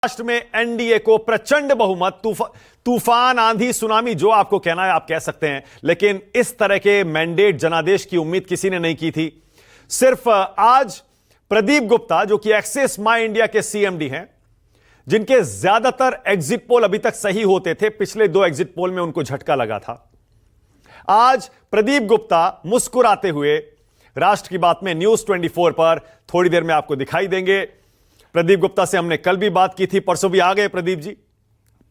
महाराष्ट्र में एनडीए को प्रचंड बहुमत, तूफान, आंधी, सुनामी, जो आपको कहना है आप कह सकते हैं, लेकिन इस तरह के मैंडेट जनादेश की उम्मीद किसी ने नहीं की थी। सिर्फ आज प्रदीप गुप्ता, जो कि एक्सिस माई इंडिया के सीएमडी हैं, जिनके ज्यादातर एग्जिट पोल अभी तक सही होते थे, पिछले 2 एग्जिट पोल में उनको झटका लगा था। आज प्रदीप गुप्ता मुस्कुराते हुए राष्ट्र की बात में न्यूज 24 पर थोड़ी देर में आपको दिखाई देंगे। प्रदीप गुप्ता से हमने कल भी बात की थी, परसों भी आ गए प्रदीप जी,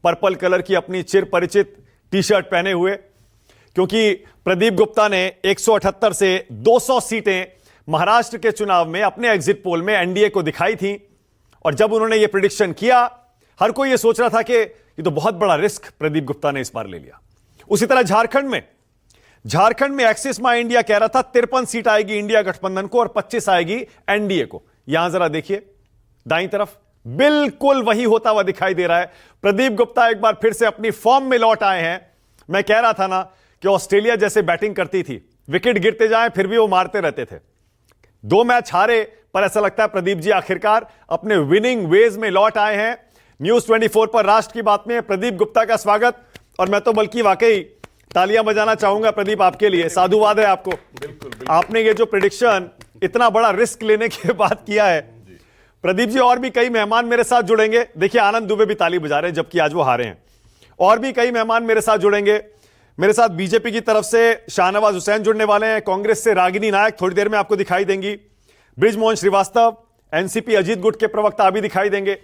पर्पल कलर की अपनी चिर परिचित टी शर्ट पहने हुए, क्योंकि प्रदीप गुप्ता ने 178 से 200 सीटें महाराष्ट्र के चुनाव में अपने एग्जिट पोल में एनडीए को दिखाई थी। और जब उन्होंने यह प्रेडिक्शन किया, हर कोई यह सोच रहा था कि ये तो बहुत बड़ा रिस्क प्रदीप गुप्ता ने इस बार ले लिया। उसी तरह झारखंड में एक्सिस माई इंडिया कह रहा था 53 सीट आएगी इंडिया गठबंधन को और 25 आएगी एनडीए को। यहां जरा देखिए दाईं तरफ, बिल्कुल वही होता हुआ दिखाई दे रहा है। प्रदीप गुप्ता एक बार फिर से अपनी फॉर्म में लौट आए हैं। मैं कह रहा था ना कि ऑस्ट्रेलिया जैसे बैटिंग करती थी, विकेट गिरते जाए फिर भी वो मारते रहते थे। 2 मैच हारे, पर ऐसा लगता है प्रदीप जी आखिरकार अपने विनिंग वेज में लौट आए हैं। न्यूज 24 पर राष्ट्र की बात में प्रदीप गुप्ता का स्वागत। और मैं तो बल्कि वाकई तालियां बजाना चाहूंगा प्रदीप आपके लिए, साधुवाद है आपको। बिल्कुल। आपने ये जो प्रेडिक्शन इतना बड़ा रिस्क लेने के बाद किया है प्रदीप जी। और भी कई मेहमान मेरे साथ जुड़ेंगे। देखिए आनंद दुबे भी ताली बजा रहे हैं, जबकि आज वो हारे हैं। और भी कई मेहमान मेरे साथ जुड़ेंगे। मेरे साथ बीजेपी की तरफ से शाहनवाज हुसैन जुड़ने वाले हैं, कांग्रेस से रागिनी नायक थोड़ी देर में आपको दिखाई देंगी, बृजमोहन श्रीवास्तव, एनसीपी अजीत गुट के प्रवक्ता अभी दिखाई देंगे।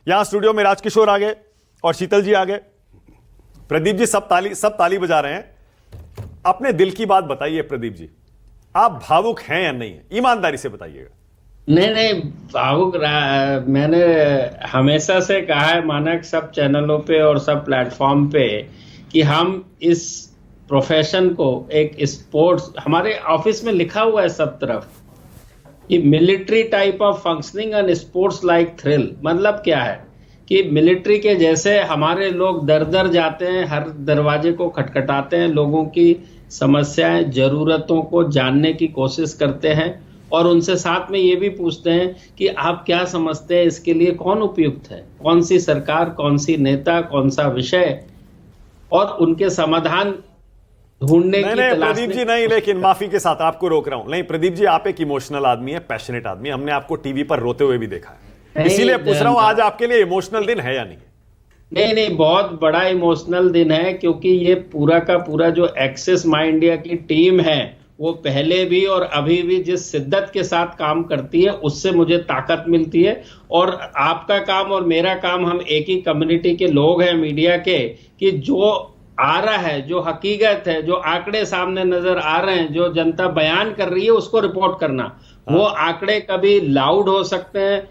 यहां स्टूडियो में राजकिशोर आ गए और शीतल जी आ गए। प्रदीप जी सब ताली बजा रहे हैं। अपने दिल की बात बताइए प्रदीप जी, आप भावुक हैं या नहीं है? ईमानदारी से बताइएगा। नहीं, भावुक मैंने हमेशा से कहा है, मानक सब चैनलों पे और सब प्लेटफॉर्म पे, कि हम इस प्रोफेशन को एक स्पोर्ट्स, हमारे ऑफिस में लिखा हुआ है सब तरफ कि military type of functioning and sports like thrill. मतलब क्या है कि मिलिट्री के जैसे हमारे लोग दर दर जाते हैं, हर दरवाजे को खटखटाते हैं, लोगों की समस्याएं, जरूरतों को जानने की कोशिश करते हैं और उनसे साथ में ये भी पूछते हैं कि आप क्या समझते हैं, इसके लिए कौन उपयुक्त है, कौन सी सरकार, कौन सी नेता, कौन सा विषय, और उनके समाधान ढूंढने की तलाश। प्रदीप जी नहीं, लेकिन माफी के साथ आपको रोक रहा हूं। नहीं प्रदीप जी, आप एक इमोशनल आदमी है, पैशनेट आदमी, हमने आपको टीवी पर रोते हुए भी देखा है, इसीलिए पूछ रहा हूं आज आपके लिए इमोशनल दिन है या नहीं? नहीं, बहुत बड़ा इमोशनल दिन है, क्योंकि ये पूरा का पूरा जो एक्सिस माई इंडिया की टीम है, वो पहले भी और अभी भी जिस शिद्दत के साथ काम करती है, उससे मुझे ताकत मिलती है। और आपका काम और मेरा काम, हम एक ही कम्युनिटी के लोग हैं मीडिया के, कि जो आ रहा है, जो हकीकत है, जो आंकड़े सामने नजर आ रहे हैं, जो जनता बयान कर रही है, उसको रिपोर्ट करना। वो आंकड़े कभी लाउड हो सकते हैं,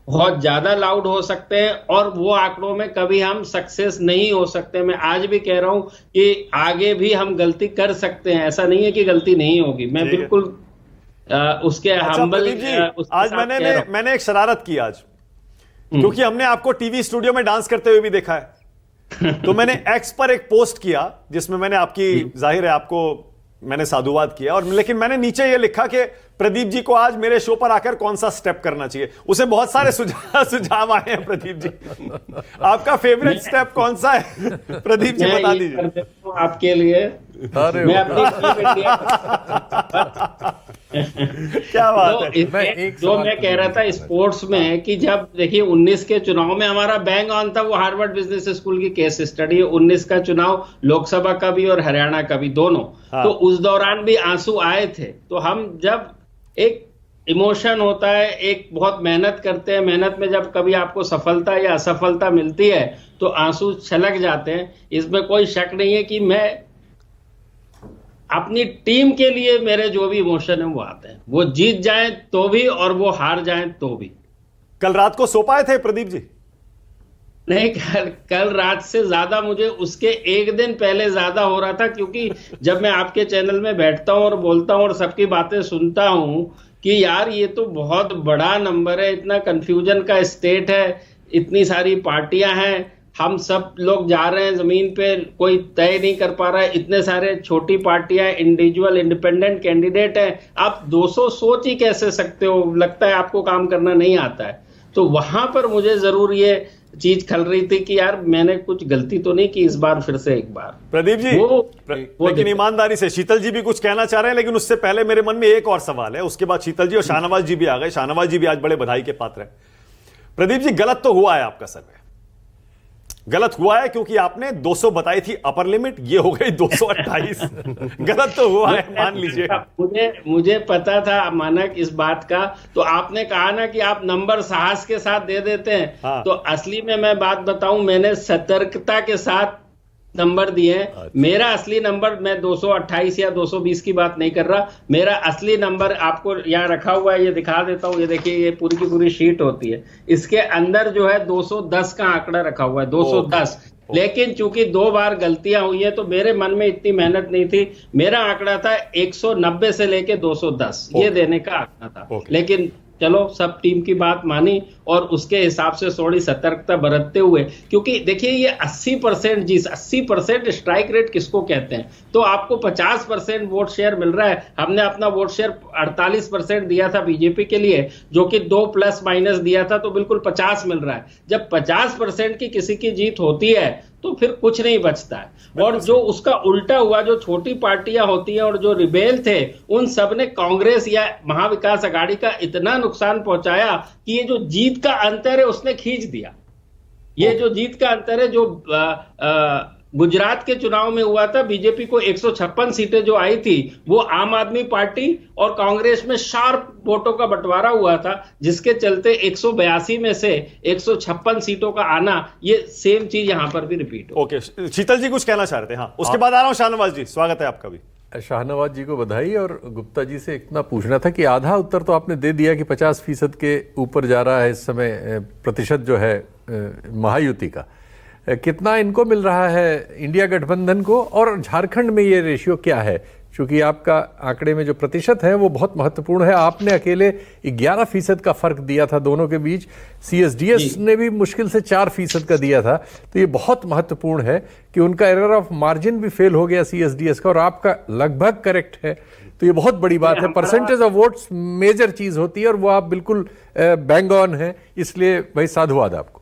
बहुत ज्यादा लाउड हो सकते हैं, और वो आंकड़ों में कभी हम सक्सेस नहीं हो सकते। मैं आज भी कह रहा हूं कि आगे भी हम गलती कर सकते हैं, ऐसा नहीं है कि गलती नहीं होगी। मैं बिल्कुल उसके हम्बल। आज मैंने एक शरारत की आज, क्योंकि हमने आपको टीवी स्टूडियो में डांस करते हुए भी देखा है। तो मैंने एक्स पर एक पोस्ट किया जिसमें मैंने आपकी, जाहिर है आपको मैंने साधुवाद किया, और लेकिन मैंने नीचे ये लिखा कि प्रदीप जी को आज मेरे शो पर आकर कौन सा स्टेप करना चाहिए। उसे बहुत सारे सुझाव आए हैं। प्रदीप जी, आपका फेवरेट स्टेप कौन सा है प्रदीप जी, बता दीजिए आपके लिए। मैं अपनी क्या बात है। मैं कह रहा था स्पोर्ट्स में कि जब देखिए 19 के चुनाव में हमारा बैंग ऑन था, वो हार्वर्ड बिजनेस स्कूल की केस स्टडी है। 19 का चुनाव लोकसभा का भी और हरियाणा का भी, दोनों। तो उस दौरान भी आंसू आए थे। तो हम जब एक इमोशन होता है, एक बहुत मेहनत करते हैं, मेहनत में जब कभी आपको सफलता या असफलता मिलती है तो आंसू छलक जाते हैं। इसमें कोई शक नहीं है कि मैं अपनी टीम के लिए, मेरे जो भी इमोशन है वो आते हैं, वो जीत जाए तो भी और वो हार जाए तो भी। कल रात को सो पाए थे प्रदीप जी? नहीं, कल रात से ज्यादा मुझे उसके एक दिन पहले ज्यादा हो रहा था, क्योंकि जब मैं आपके चैनल में बैठता हूं और बोलता हूं और सबकी बातें सुनता हूं कि यार ये तो बहुत बड़ा नंबर है, इतना कंफ्यूजन का स्टेट है, इतनी सारी पार्टियां हैं, हम सब लोग जा रहे हैं जमीन पे, कोई तय नहीं कर पा रहा है, इतने सारे छोटी पार्टियां, इंडिविजुअल इंडिपेंडेंट कैंडिडेट हैं, आप 200 सोच ही कैसे सकते हो? लगता है आपको काम करना नहीं आता है। तो वहां पर मुझे जरूर ये चीज खल रही थी कि यार मैंने कुछ गलती तो नहीं की इस बार, फिर से एक बार। प्रदीप जी, लेकिन ईमानदारी से शीतल जी भी कुछ कहना चाह रहे हैं, लेकिन उससे पहले मेरे मन में एक और सवाल है, उसके बाद शीतल जी और शाहनवाज जी भी आ गए। शाहनवाज जी भी आज बड़े बधाई के पात्र हैं। प्रदीप जी, गलत तो हुआ है आपका सर्वे, गलत हुआ है क्योंकि आपने 200 बताई थी अपर लिमिट, ये हो गई 228। गलत तो हुआ है, मान लीजिए। मुझे पता था मानक इस बात का, तो आपने कहा ना कि आप नंबर साहस के साथ दे देते हैं। हाँ। तो असली में मैं बात बताऊं, मैंने सतर्कता के साथ नंबर दिए हैं। अच्छा। मेरा असली नंबर, मैं 228 या 220 की बात नहीं कर रहा, मेरा असली नंबर आपको यहाँ रखा हुआ है, ये दिखा देता हूँ। ये देखिए, ये पूरी की पूरी शीट होती है, इसके अंदर जो है 210 का आंकड़ा रखा हुआ है, 210। लेकिन चूंकि 2 बार गलतियां हुई है, तो मेरे मन में इतनी मेहनत नहीं थी। मेरा आंकड़ा था 190 से लेके 210, ये देने का आंकड़ा था। लेकिन चलो, सब टीम की बात मानी और उसके हिसाब से थोड़ी सतर्कता बरतते हुए, क्योंकि देखिए ये 80% जीत, 80% स्ट्राइक रेट किसको कहते हैं, तो आपको 50% वोट शेयर मिल रहा है। हमने अपना वोट शेयर 48% दिया था बीजेपी के लिए, जो कि 2 प्लस माइनस दिया था, तो बिल्कुल 50 मिल रहा है। जब 50% की किसी की जीत होती है तो फिर कुछ नहीं बचता है। और जो उसका उल्टा हुआ, जो छोटी पार्टियां होती हैं और जो रिबेल थे, उन सब ने कांग्रेस या महाविकास आघाड़ी का इतना नुकसान पहुंचाया कि ये जो जीत का अंतर है उसने खींच दिया। ये जो जीत का अंतर है, जो गुजरात के चुनाव में हुआ था, बीजेपी को 156 सीटें जो आई थी, वो आम आदमी पार्टी और कांग्रेस में शार्प वोटों का बंटवारा हुआ था, जिसके चलते 182 में से 156 सीटों का आना, ये सेम चीज यहां पर भी रिपीट हो। ओके, शीतल जी कुछ कहना चाह रहे थे। हाँ, उसके बाद आ रहा हूं शाहनवाज जी, स्वागत है आपका भी। शाहनवाज जी को बधाई। और गुप्ता जी से इतना पूछना था कि आधा उत्तर तो आपने दे दिया कि 50% के ऊपर जा रहा है इस समय प्रतिशत जो है महायुति का। कितना इनको मिल रहा है इंडिया गठबंधन को, और झारखंड में ये रेशियो क्या है? क्योंकि आपका आंकड़े में जो प्रतिशत है वो बहुत महत्वपूर्ण है। आपने अकेले 11% का फर्क दिया था दोनों के बीच, CSDS ने भी मुश्किल से 4% का दिया था। तो ये बहुत महत्वपूर्ण है कि उनका एरर ऑफ मार्जिन भी फेल हो गया CSDS का, और आपका लगभग करेक्ट है। तो ये बहुत बड़ी बात है। परसेंटेज ऑफ वोट्स मेजर चीज होती है, और वो आप बिल्कुल बैंग ऑन है। इसलिए भाई साधुवाद आपको।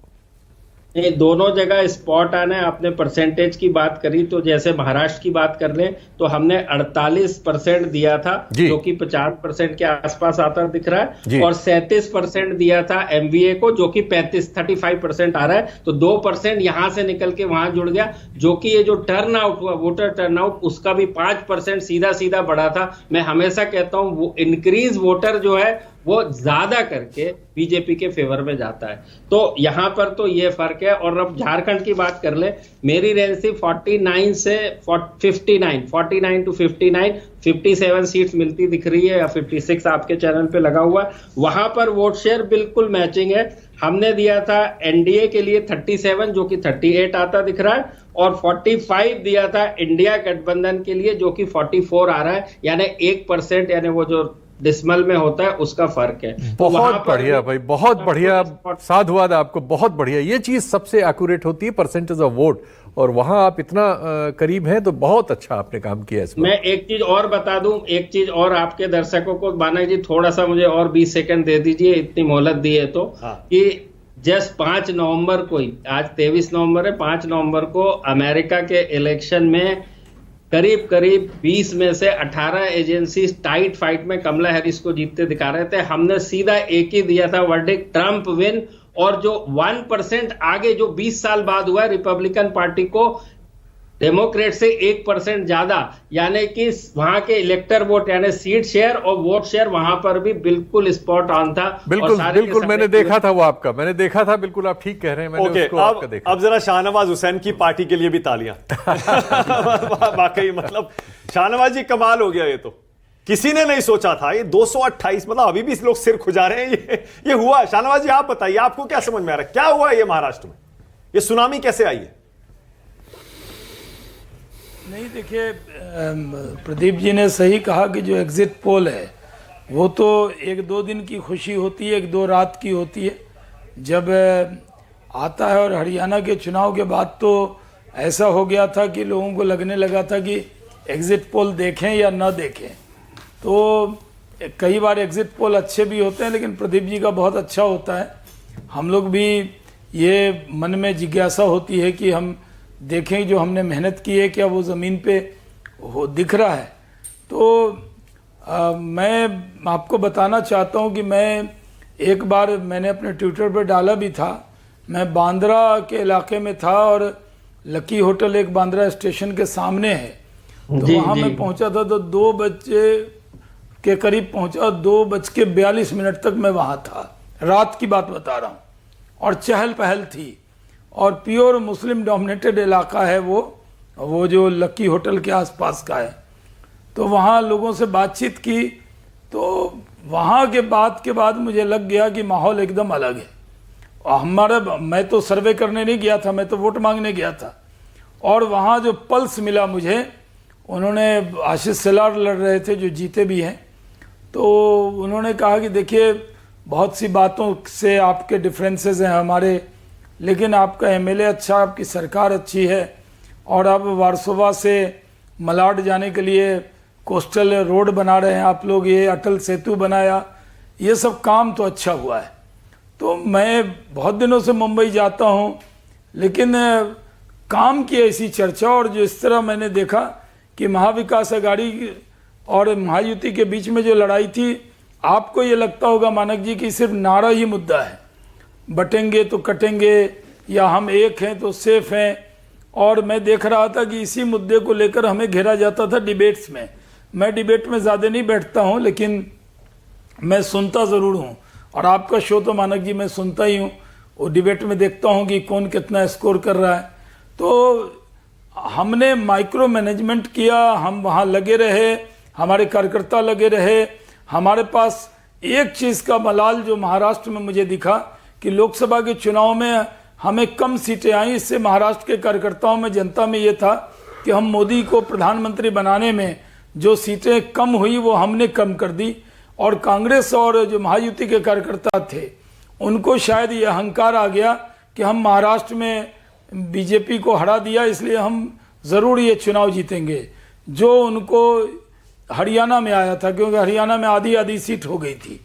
ये दोनों जगह स्पॉट आना है। आपने परसेंटेज की बात करी, तो जैसे महाराष्ट्र की बात कर लें तो हमने 48% दिया था, जो कि 50% के आसपास आता दिख रहा है, और 37% दिया था MVA को, जो कि 35% आ रहा है। तो 2% यहां से निकल के वहां जुड़ गया, जो कि ये जो टर्न आउट हुआ, वोटर टर्न आउट, उसका भी 5% सीधा सीधा बढ़ा था। मैं हमेशा कहता हूं, वो इंक्रीज वोटर जो है वो ज्यादा करके बीजेपी के फेवर में जाता है। तो यहां पर तो ये फर्क है। और अब झारखंड की बात कर ले, मेरी रेंज थी 49 से 59, 49 to 59, 57 सीट्स मिलती दिख रही है, या 56 आपके चैनल पे लगा हुआ है। वहां पर वोट शेयर बिल्कुल मैचिंग है। हमने दिया था एनडीए के लिए 37, जो कि 38 आता दिख रहा है, और 45 दिया था इंडिया गठबंधन के लिए, जो कि 44 आ रहा है। यानी 1%, यानी वो जो डिसमल में होता है उसका फर्क है। बहुत बढ़िया भाई, बहुत बढ़िया, साधुवाद आपको, बहुत बढ़िया। ये चीज सबसे एक्यूरेट होती है, परसेंटेज ऑफ वोट, और वहां आप इतना करीब हैं, तो बहुत अच्छा आपने काम किया इसमें। मैं एक चीज और बता दूं, एक चीज और आपके दर्शकों को, माना जी थोड़ा सा मुझे और 20 सेकंड दे दीजिए, इतनी मोहलत दी है तो। कि जस्ट 5 नवंबर को ही, आज 23 नवंबर है, 5 नवंबर को अमेरिका के इलेक्शन में करीब 20 में से 18 एजेंसी टाइट फाइट में कमला हैरिस को जीतते दिखा रहे थे। हमने सीधा एक ही दिया था वर्डिक्ट, ट्रंप विन। और जो 1% आगे जो 20 साल बाद हुआ रिपब्लिकन पार्टी को डेमोक्रेट से 1% ज्यादा, यानी कि वहां के इलेक्टर वोट, यानी सीट शेयर और वोट शेयर, वहां पर भी बिल्कुल स्पॉट ऑन था। बिल्कुल बिल्कुल, मैंने देखा था वो आपका, मैंने देखा था, बिल्कुल आप ठीक कह रहे हैं। मैंने उसको आपका देखा। अब जरा शाहनवाज हुसैन की पार्टी के लिए भी तालियां। वाकई मतलब शाहनवाज जी कमाल हो गया। ये तो किसी ने नहीं सोचा था, ये 228, मतलब अभी भी लोग सिर खुजा रहे हैं। ये हुआ। शाहनवाज जी आप बताइए, आपको क्या समझ में आ रहा है, क्या हुआ ये महाराष्ट्र में, ये सुनामी कैसे आई है? नहीं, देखिए, प्रदीप जी ने सही कहा कि जो एग्जिट पोल है वो तो 1-2 दिन की खुशी होती है, 1-2 रात की होती है जब आता है। और हरियाणा के चुनाव के बाद तो ऐसा हो गया था कि लोगों को लगने लगा था कि एग्जिट पोल देखें या ना देखें। तो कई बार एग्जिट पोल अच्छे भी होते हैं, लेकिन प्रदीप जी का बहुत अच्छा होता है। हम लोग भी ये मन में जिज्ञासा होती है कि हम देखें जो हमने मेहनत की है क्या वो ज़मीन पे दिख रहा है। तो मैं आपको बताना चाहता हूँ कि मैं एक बार मैंने अपने ट्विटर पर डाला भी था, मैं बांद्रा के इलाके में था और लकी होटल एक बांद्रा स्टेशन के सामने है, तो वहाँ मैं पहुँचा था तो 2 बजे के करीब पहुँचा, 2:42 तक मैं वहाँ था, रात की बात बता रहा हूँ, और चहल पहल थी और प्योर मुस्लिम डोमिनेटेड इलाका है वो जो लकी होटल के आसपास का है। तो वहाँ लोगों से बातचीत की तो वहाँ के बात के बाद मुझे लग गया कि माहौल एकदम अलग है। मैं तो सर्वे करने नहीं गया था, मैं तो वोट मांगने गया था, और वहाँ जो पल्स मिला मुझे, उन्होंने आशीष शेलार लड़ रहे थे जो जीते भी हैं, तो उन्होंने कहा कि देखिए बहुत सी बातों से आपके डिफरेंसेस हैं हमारे, लेकिन आपका एमएलए अच्छा, आपकी सरकार अच्छी है, और अब वारसोवा से मलाड जाने के लिए कोस्टल रोड बना रहे हैं आप लोग, ये अटल सेतु बनाया, ये सब काम तो अच्छा हुआ है। तो मैं बहुत दिनों से मुंबई जाता हूँ, लेकिन काम की ऐसी चर्चा, और जो इस तरह मैंने देखा कि महाविकास अघाड़ी और महायुति के बीच में जो लड़ाई थी, आपको ये लगता होगा मानक जी कि सिर्फ नारा ही मुद्दा है, बटेंगे तो कटेंगे या हम एक हैं तो सेफ हैं, और मैं देख रहा था कि इसी मुद्दे को लेकर हमें घेरा जाता था डिबेट्स में। मैं डिबेट में ज़्यादा नहीं बैठता हूँ, लेकिन मैं सुनता ज़रूर हूँ, और आपका शो तो मानक जी मैं सुनता ही हूँ, वो डिबेट में देखता हूँ कि कौन कितना स्कोर कर रहा है। तो हमने माइक्रो मैनेजमेंट किया, हम वहाँ लगे रहे, हमारे कार्यकर्ता लगे रहे। हमारे पास एक चीज़ का मलाल जो महाराष्ट्र में मुझे दिखा कि लोकसभा के चुनाव में हमें कम सीटें आई, इससे महाराष्ट्र के कार्यकर्ताओं में, जनता में ये था कि हम मोदी को प्रधानमंत्री बनाने में जो सीटें कम हुई वो हमने कम कर दी, और कांग्रेस और जो महायुति के कार्यकर्ता थे उनको शायद ये अहंकार आ गया कि हम महाराष्ट्र में बीजेपी को हरा दिया, इसलिए हम ज़रूर ये चुनाव जीतेंगे, जो उनको हरियाणा में आया था, क्योंकि हरियाणा में आधी सीट हो गई थी।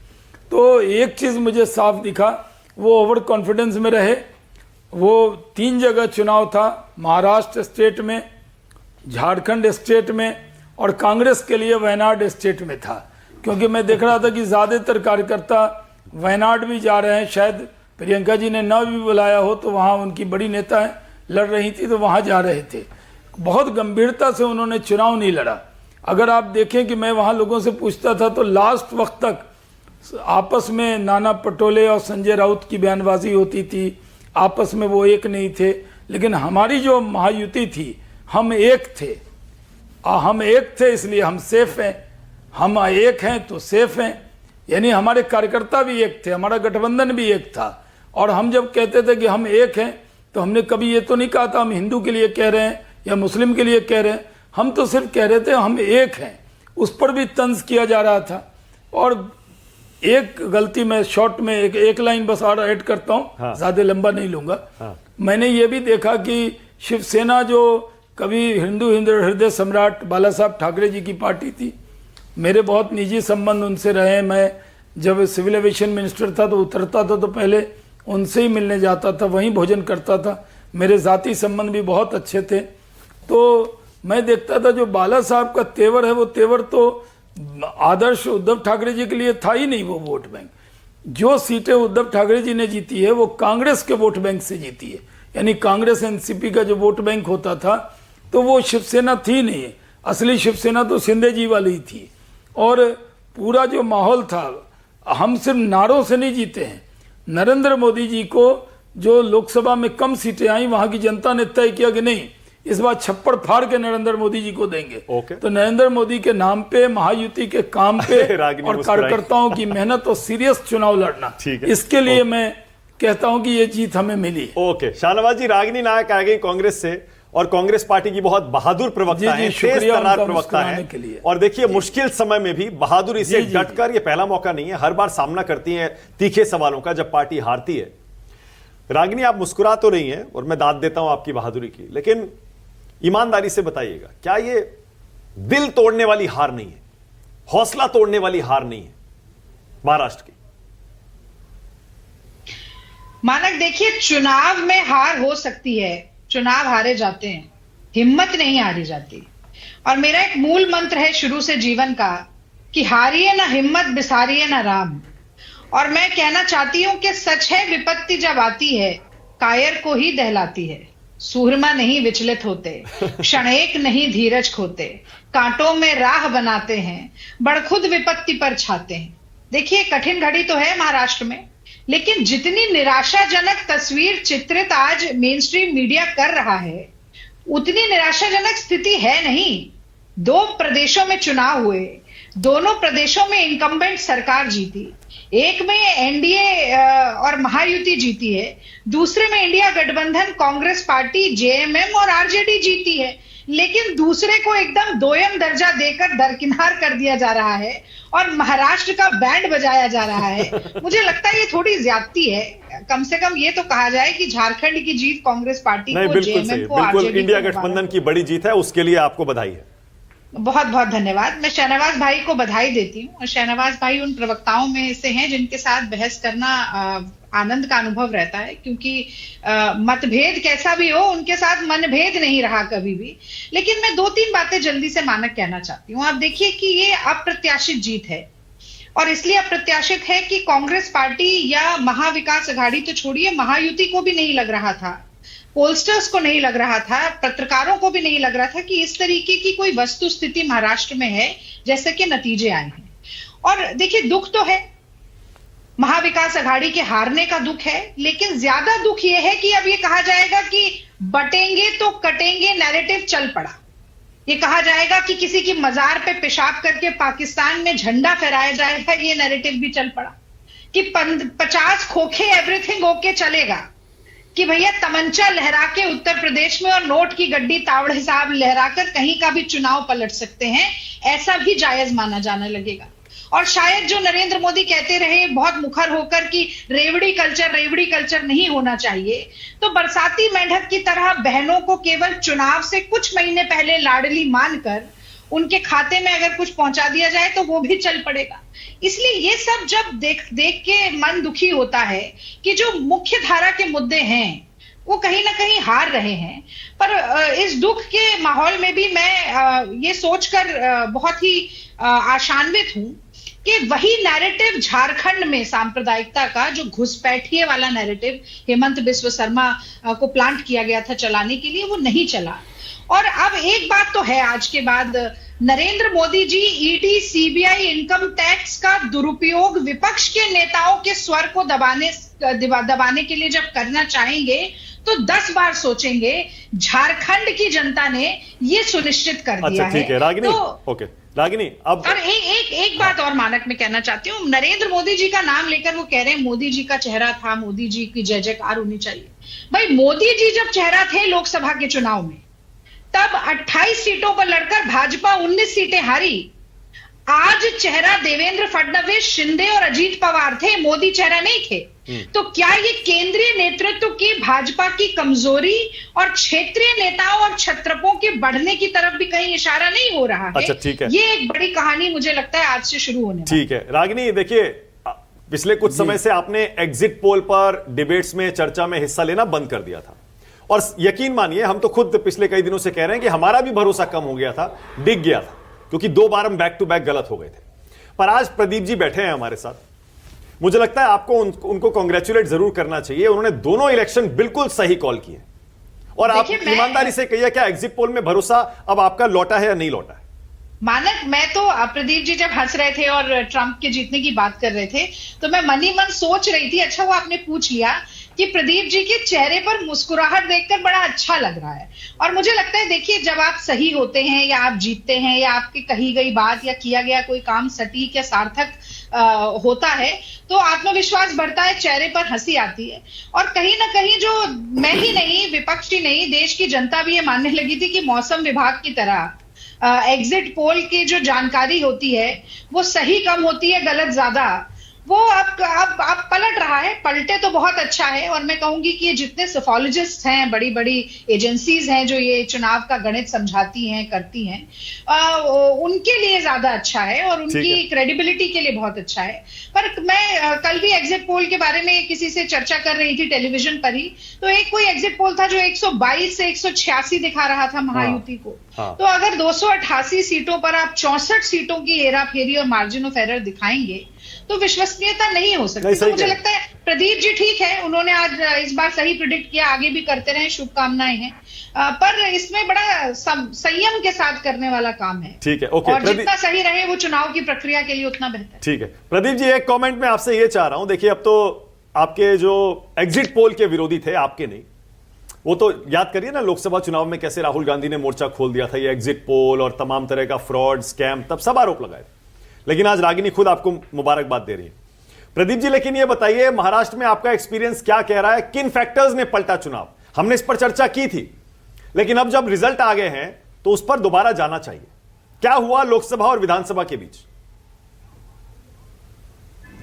तो एक चीज़ मुझे साफ दिखा, वो ओवर कॉन्फिडेंस में रहे। वो 3 जगह चुनाव था, महाराष्ट्र स्टेट में, झारखंड स्टेट में, और कांग्रेस के लिए वायनाड स्टेट में था, क्योंकि मैं देख रहा था कि ज़्यादातर कार्यकर्ता वायनाड भी जा रहे हैं, शायद प्रियंका जी ने न भी बुलाया हो, तो वहाँ उनकी बड़ी नेताएं लड़ रही थी तो वहाँ जा रहे थे। बहुत गंभीरता से उन्होंने चुनाव नहीं लड़ा। अगर आप देखें कि मैं वहाँ लोगों से पूछता था तो लास्ट वक्त तक आपस में नाना पटोले और संजय राउत की बयानबाजी होती थी, आपस में वो एक नहीं थे। लेकिन हमारी जो महायुति थी, हम एक थे, हम एक थे इसलिए हम सेफ हैं, हम एक हैं तो सेफ हैं, यानी हमारे कार्यकर्ता भी एक थे, हमारा गठबंधन भी एक था। और हम जब कहते थे कि हम एक हैं तो हमने कभी ये तो नहीं कहा था हम हिंदू के लिए कह रहे हैं या मुस्लिम के लिए कह रहे हैं, हम तो सिर्फ कह रहे थे हम एक हैं। उस पर भी तंज किया जा रहा था। और एक गलती मैं शॉर्ट में एक लाइन बस और ऐड करता हूँ, हाँ। ज्यादा लंबा नहीं लूंगा। हाँ। मैंने ये भी देखा कि शिवसेना जो कभी हिंदू हृदय सम्राट बाला साहब ठाकरे जी की पार्टी थी, मेरे बहुत निजी संबंध उनसे रहे। मैं जब सिविल एविएशन मिनिस्टर था तो उतरता था तो पहले उनसे ही मिलने जाता था, वहीं भोजन करता था। मेरे ज़ाती संबंध भी बहुत अच्छे थे। तो मैं देखता था जो बाला साहब का तेवर है, वो तेवर तो आदर्श उद्धव ठाकरे जी के लिए था ही नहीं। वो वोट बैंक, जो सीटें उद्धव ठाकरे जी ने जीती है वो कांग्रेस के वोट बैंक से जीती है, यानी कांग्रेस एनसीपी का जो वोट बैंक होता था, तो वो शिवसेना थी नहीं। असली शिवसेना तो शिंदे जी वाली ही थी। और पूरा जो माहौल था, हम सिर्फ नारों से नहीं जीते हैं। नरेंद्र मोदी जी को जो लोकसभा में कम सीटें आई, वहां की जनता ने तय किया कि नहीं, इस बार छप्पड़ फाड़ के नरेंद्र मोदी जी को देंगे। तो नरेंद्र मोदी के नाम पे, महायुति के काम पे और कार्यकर्ताओं की मेहनत और सीरियस चुनाव लड़ना, इसके लिए मैं कहता हूं कि ये जीत हमें मिली। ओके, शाहनवाज जी, रागिनी नायक आ गई कांग्रेस से, और कांग्रेस पार्टी की बहुत बहादुर प्रवक्ता है, तेज तर्रार प्रवक्ता है। और देखिए मुश्किल समय में भी बहादुरी से डटकर, ये पहला मौका नहीं है, हर बार सामना करती हैं तीखे सवालों का जब पार्टी हारती है। रागिनी, आप मुस्कुरा तो रही हैं और मैं दाद देता हूं आपकी बहादुरी की, लेकिन ईमानदारी से बताइएगा, क्या ये दिल तोड़ने वाली हार नहीं है, हौसला तोड़ने वाली हार नहीं है महाराष्ट्र की? मानक देखिए, चुनाव में हार हो सकती है, चुनाव हारे जाते हैं, हिम्मत नहीं हारी जाती। और मेरा एक मूल मंत्र है शुरू से जीवन का कि हारिए ना हिम्मत, बिसारिए ना राम। और मैं कहना चाहती हूं कि सच है, विपत्ति जब आती है कायर को ही दहलाती है। सूरमा नहीं विचलित होते, क्षण एक नहीं धीरज खोते, कांटों में राह बनाते हैं, बड़खुद विपत्ति पर छाते हैं। देखिए, कठिन घड़ी तो है महाराष्ट्र में, लेकिन जितनी निराशाजनक तस्वीर चित्रित आज मेन स्ट्रीम मीडिया कर रहा है, उतनी निराशाजनक स्थिति है नहीं। 2 प्रदेशों में चुनाव हुए, दोनों प्रदेशों में इंकम्बेंट सरकार जीती, एक में एनडीए और महायुति जीती है, दूसरे में इंडिया गठबंधन कांग्रेस पार्टी, जेएमएम और आरजेडी जीती है। लेकिन दूसरे को एकदम दोयम दर्जा देकर दरकिनार कर दिया जा रहा है और महाराष्ट्र का बैंड बजाया जा रहा है। मुझे लगता है ये थोड़ी ज्यादती है। कम से कम ये तो कहा जाए कि झारखंड की जीत कांग्रेस पार्टी को, जेएमएम को, बिल्कुल इंडिया गठबंधन की बड़ी जीत है, उसके लिए आपको बधाई है। बहुत बहुत धन्यवाद। मैं शहनवाज भाई को बधाई देती हूँ। और शहनवाज भाई उन प्रवक्ताओं में से हैं जिनके साथ बहस करना आनंद का अनुभव रहता है, क्योंकि मतभेद कैसा भी हो, उनके साथ मनभेद नहीं रहा कभी भी। लेकिन मैं 2-3 बातें जल्दी से मानक कहना चाहती हूँ। आप देखिए कि ये अप्रत्याशित जीत है, और इसलिए अप्रत्याशित है कि कांग्रेस पार्टी या महाविकास अघाड़ी तो छोड़िए, महायुति को भी नहीं लग रहा था, पोलस्टर्स को नहीं लग रहा था, पत्रकारों को भी नहीं लग रहा था कि इस तरीके की कोई वस्तु स्थिति महाराष्ट्र में है जैसे कि नतीजे आए हैं। और देखिए, दुख तो है, महाविकास अघाड़ी के हारने का दुख है, लेकिन ज्यादा दुख यह है कि अब ये कहा जाएगा कि बटेंगे तो कटेंगे नैरेटिव चल पड़ा। ये कहा जाएगा कि किसी की मजार पे पेशाब करके पाकिस्तान में झंडा फहराया जाएगा, ये नैरेटिव भी चल पड़ा। कि 50 खोखे एवरीथिंग ओके चलेगा, कि भैया तमंचा लहरा के उत्तर प्रदेश में और नोट की गड्डी तावड़े साहब लहराकर कहीं का भी चुनाव पलट सकते हैं, ऐसा भी जायज माना जाने लगेगा। और शायद जो नरेंद्र मोदी कहते रहे बहुत मुखर होकर कि रेवड़ी कल्चर नहीं होना चाहिए, तो बरसाती मेंढक की तरह बहनों को केवल चुनाव से कुछ महीने पहले लाडली मानकर उनके खाते में अगर कुछ पहुंचा दिया जाए तो वो भी चल पड़ेगा। इसलिए ये सब जब देख के मन दुखी होता है कि जो मुख्य धारा के मुद्दे हैं वो कहीं ना कहीं हार रहे हैं। पर इस दुख के माहौल में भी मैं ये सोचकर बहुत ही आशान्वित हूं कि वही नैरेटिव झारखंड में सांप्रदायिकता का, जो घुसपैठिए वाला नैरेटिव हेमंत बिस्व शर्मा को प्लांट किया गया था चलाने के लिए, वो नहीं चला। और अब एक बात तो है, आज के बाद Narendra Modi ji ED, CBI, income tax का दुरुपयोग विपक्ष के नेताओं के स्वर को दबाने के लिए जब करना चाहेंगे तो 10 बार सोचेंगे। झारखंड की जनता ने ये सुनिश्चित कर दिया है। ठीक है रागिनी, ओके रागिनी, अब और एक बात और मानक में कहना चाहती हूँ। नरेंद्र मोदी जी का नाम लेकर वो कह रहे हैं मोदी जी का चेहरा था, मोदी जी की जय जयकार होनी चाहिए। भाई, मोदी जी जब चेहरा थे लोकसभा के चुनाव में, तब 28 सीटों पर लड़कर भाजपा 19 सीटें हारी। आज चेहरा देवेंद्र फडणवीस, शिंदे और अजीत पवार थे, मोदी चेहरा नहीं थे। तो क्या ये केंद्रीय नेतृत्व की भाजपा की कमजोरी और क्षेत्रीय नेताओं और छत्रपों के बढ़ने की तरफ भी कहीं इशारा नहीं हो रहा है? अच्छा, ठीक है। ये एक बड़ी कहानी मुझे लगता है आज से शुरू होने वाली। ठीक है रागिनी, देखिए पिछले कुछ समय से आपने एग्जिट पोल पर डिबेट्स में, चर्चा में हिस्सा लेना बंद कर दिया था, और यकीन मानिए हम तो खुद पिछले कई दिनों से कह रहे हैं कि हमारा भी भरोसा कम हो गया था, डिग गया था, क्योंकि 2 बार हम बैक टू बैक गलत हो गए थे। पर आज प्रदीप जी बैठे हैं हमारे साथ, मुझे लगता है आपको उनको कांग्रेचुलेट जरूर करना चाहिए। उन्होंने दोनों इलेक्शन बिल्कुल सही कॉल किए, और आप ईमानदारी से कहिए, क्या एग्जिट पोल में भरोसा अब आपका लौटा है या नहीं लौटा है? मानक, मैं तो प्रदीप जी जब हंस रहे थे और ट्रंप के जीतने की बात कर रहे थे, तो मैं मन ही मन सोच रही थी, अच्छा वो आपने पूछ लिया कि प्रदीप जी के चेहरे पर मुस्कुराहट देखकर बड़ा अच्छा लग रहा है। और मुझे लगता है, देखिए, जब आप सही होते हैं या आप जीतते हैं या आपकी कही गई बात या किया गया कोई काम सटीक या सार्थक होता है, तो आत्मविश्वास बढ़ता है, चेहरे पर हंसी आती है। और कहीं ना कहीं जो मैं ही नहीं, विपक्ष ही नहीं, देश की जनता भी ये मानने लगी थी कि मौसम विभाग की तरह एग्जिट पोल की जो जानकारी होती है वो सही कम होती है, गलत ज्यादा। वो अब पलट रहा है। पलटे तो बहुत अच्छा है, और मैं कहूंगी कि ये जितने सोफोलॉजिस्ट हैं, बड़ी बड़ी एजेंसीज हैं जो ये चुनाव का गणित समझाती हैं, करती हैं, उनके लिए ज्यादा अच्छा है और उनकी क्रेडिबिलिटी के लिए बहुत अच्छा है। पर मैं कल भी एग्जिट पोल के बारे में किसी से चर्चा कर रही थी टेलीविजन पर ही, तो एक कोई एग्जिट पोल था जो 122 से 186 दिखा रहा था महायुति को। तो अगर 288 सीटों पर आप 64 सीटों की हेरा फेरी और मार्जिन ऑफ एरर दिखाएंगे तो विश्वसनीयता नहीं हो सकती। तो मुझे लगता है प्रदीप जी ठीक है, उन्होंने आज इस बार सही प्रिडिक्ट किया, आगे भी करते रहे, शुभकामनाएं हैं। पर इसमें बड़ा संयम के साथ करने वाला काम है। ठीक है, ओके। और जितना सही रहे वो चुनाव की प्रक्रिया के लिए उतना बेहतर। ठीक है प्रदीप जी, एक कमेंट में आपसे ये चाह रहा हूं, देखिए अब तो आपके जो एग्जिट पोल के विरोधी थे, आपके नहीं, वो तो याद करिए ना लोकसभा चुनाव में कैसे राहुल गांधी ने मोर्चा खोल दिया था, ये एग्जिट पोल और तमाम तरह का फ्रॉड, स्कैम, तब सब आरोप लगाए। लेकिन आज रागिनी खुद आपको मुबारकबाद दे रही है। प्रदीप जी, लेकिन ये बताइए महाराष्ट्र में आपका एक्सपीरियंस क्या कह रहा है, किन फैक्टर्स ने पलटा चुनाव? हमने इस पर चर्चा की थी, लेकिन अब जब रिजल्ट आ गए हैं तो उस पर दोबारा जाना चाहिए। क्या हुआ लोकसभा और विधानसभा के बीच?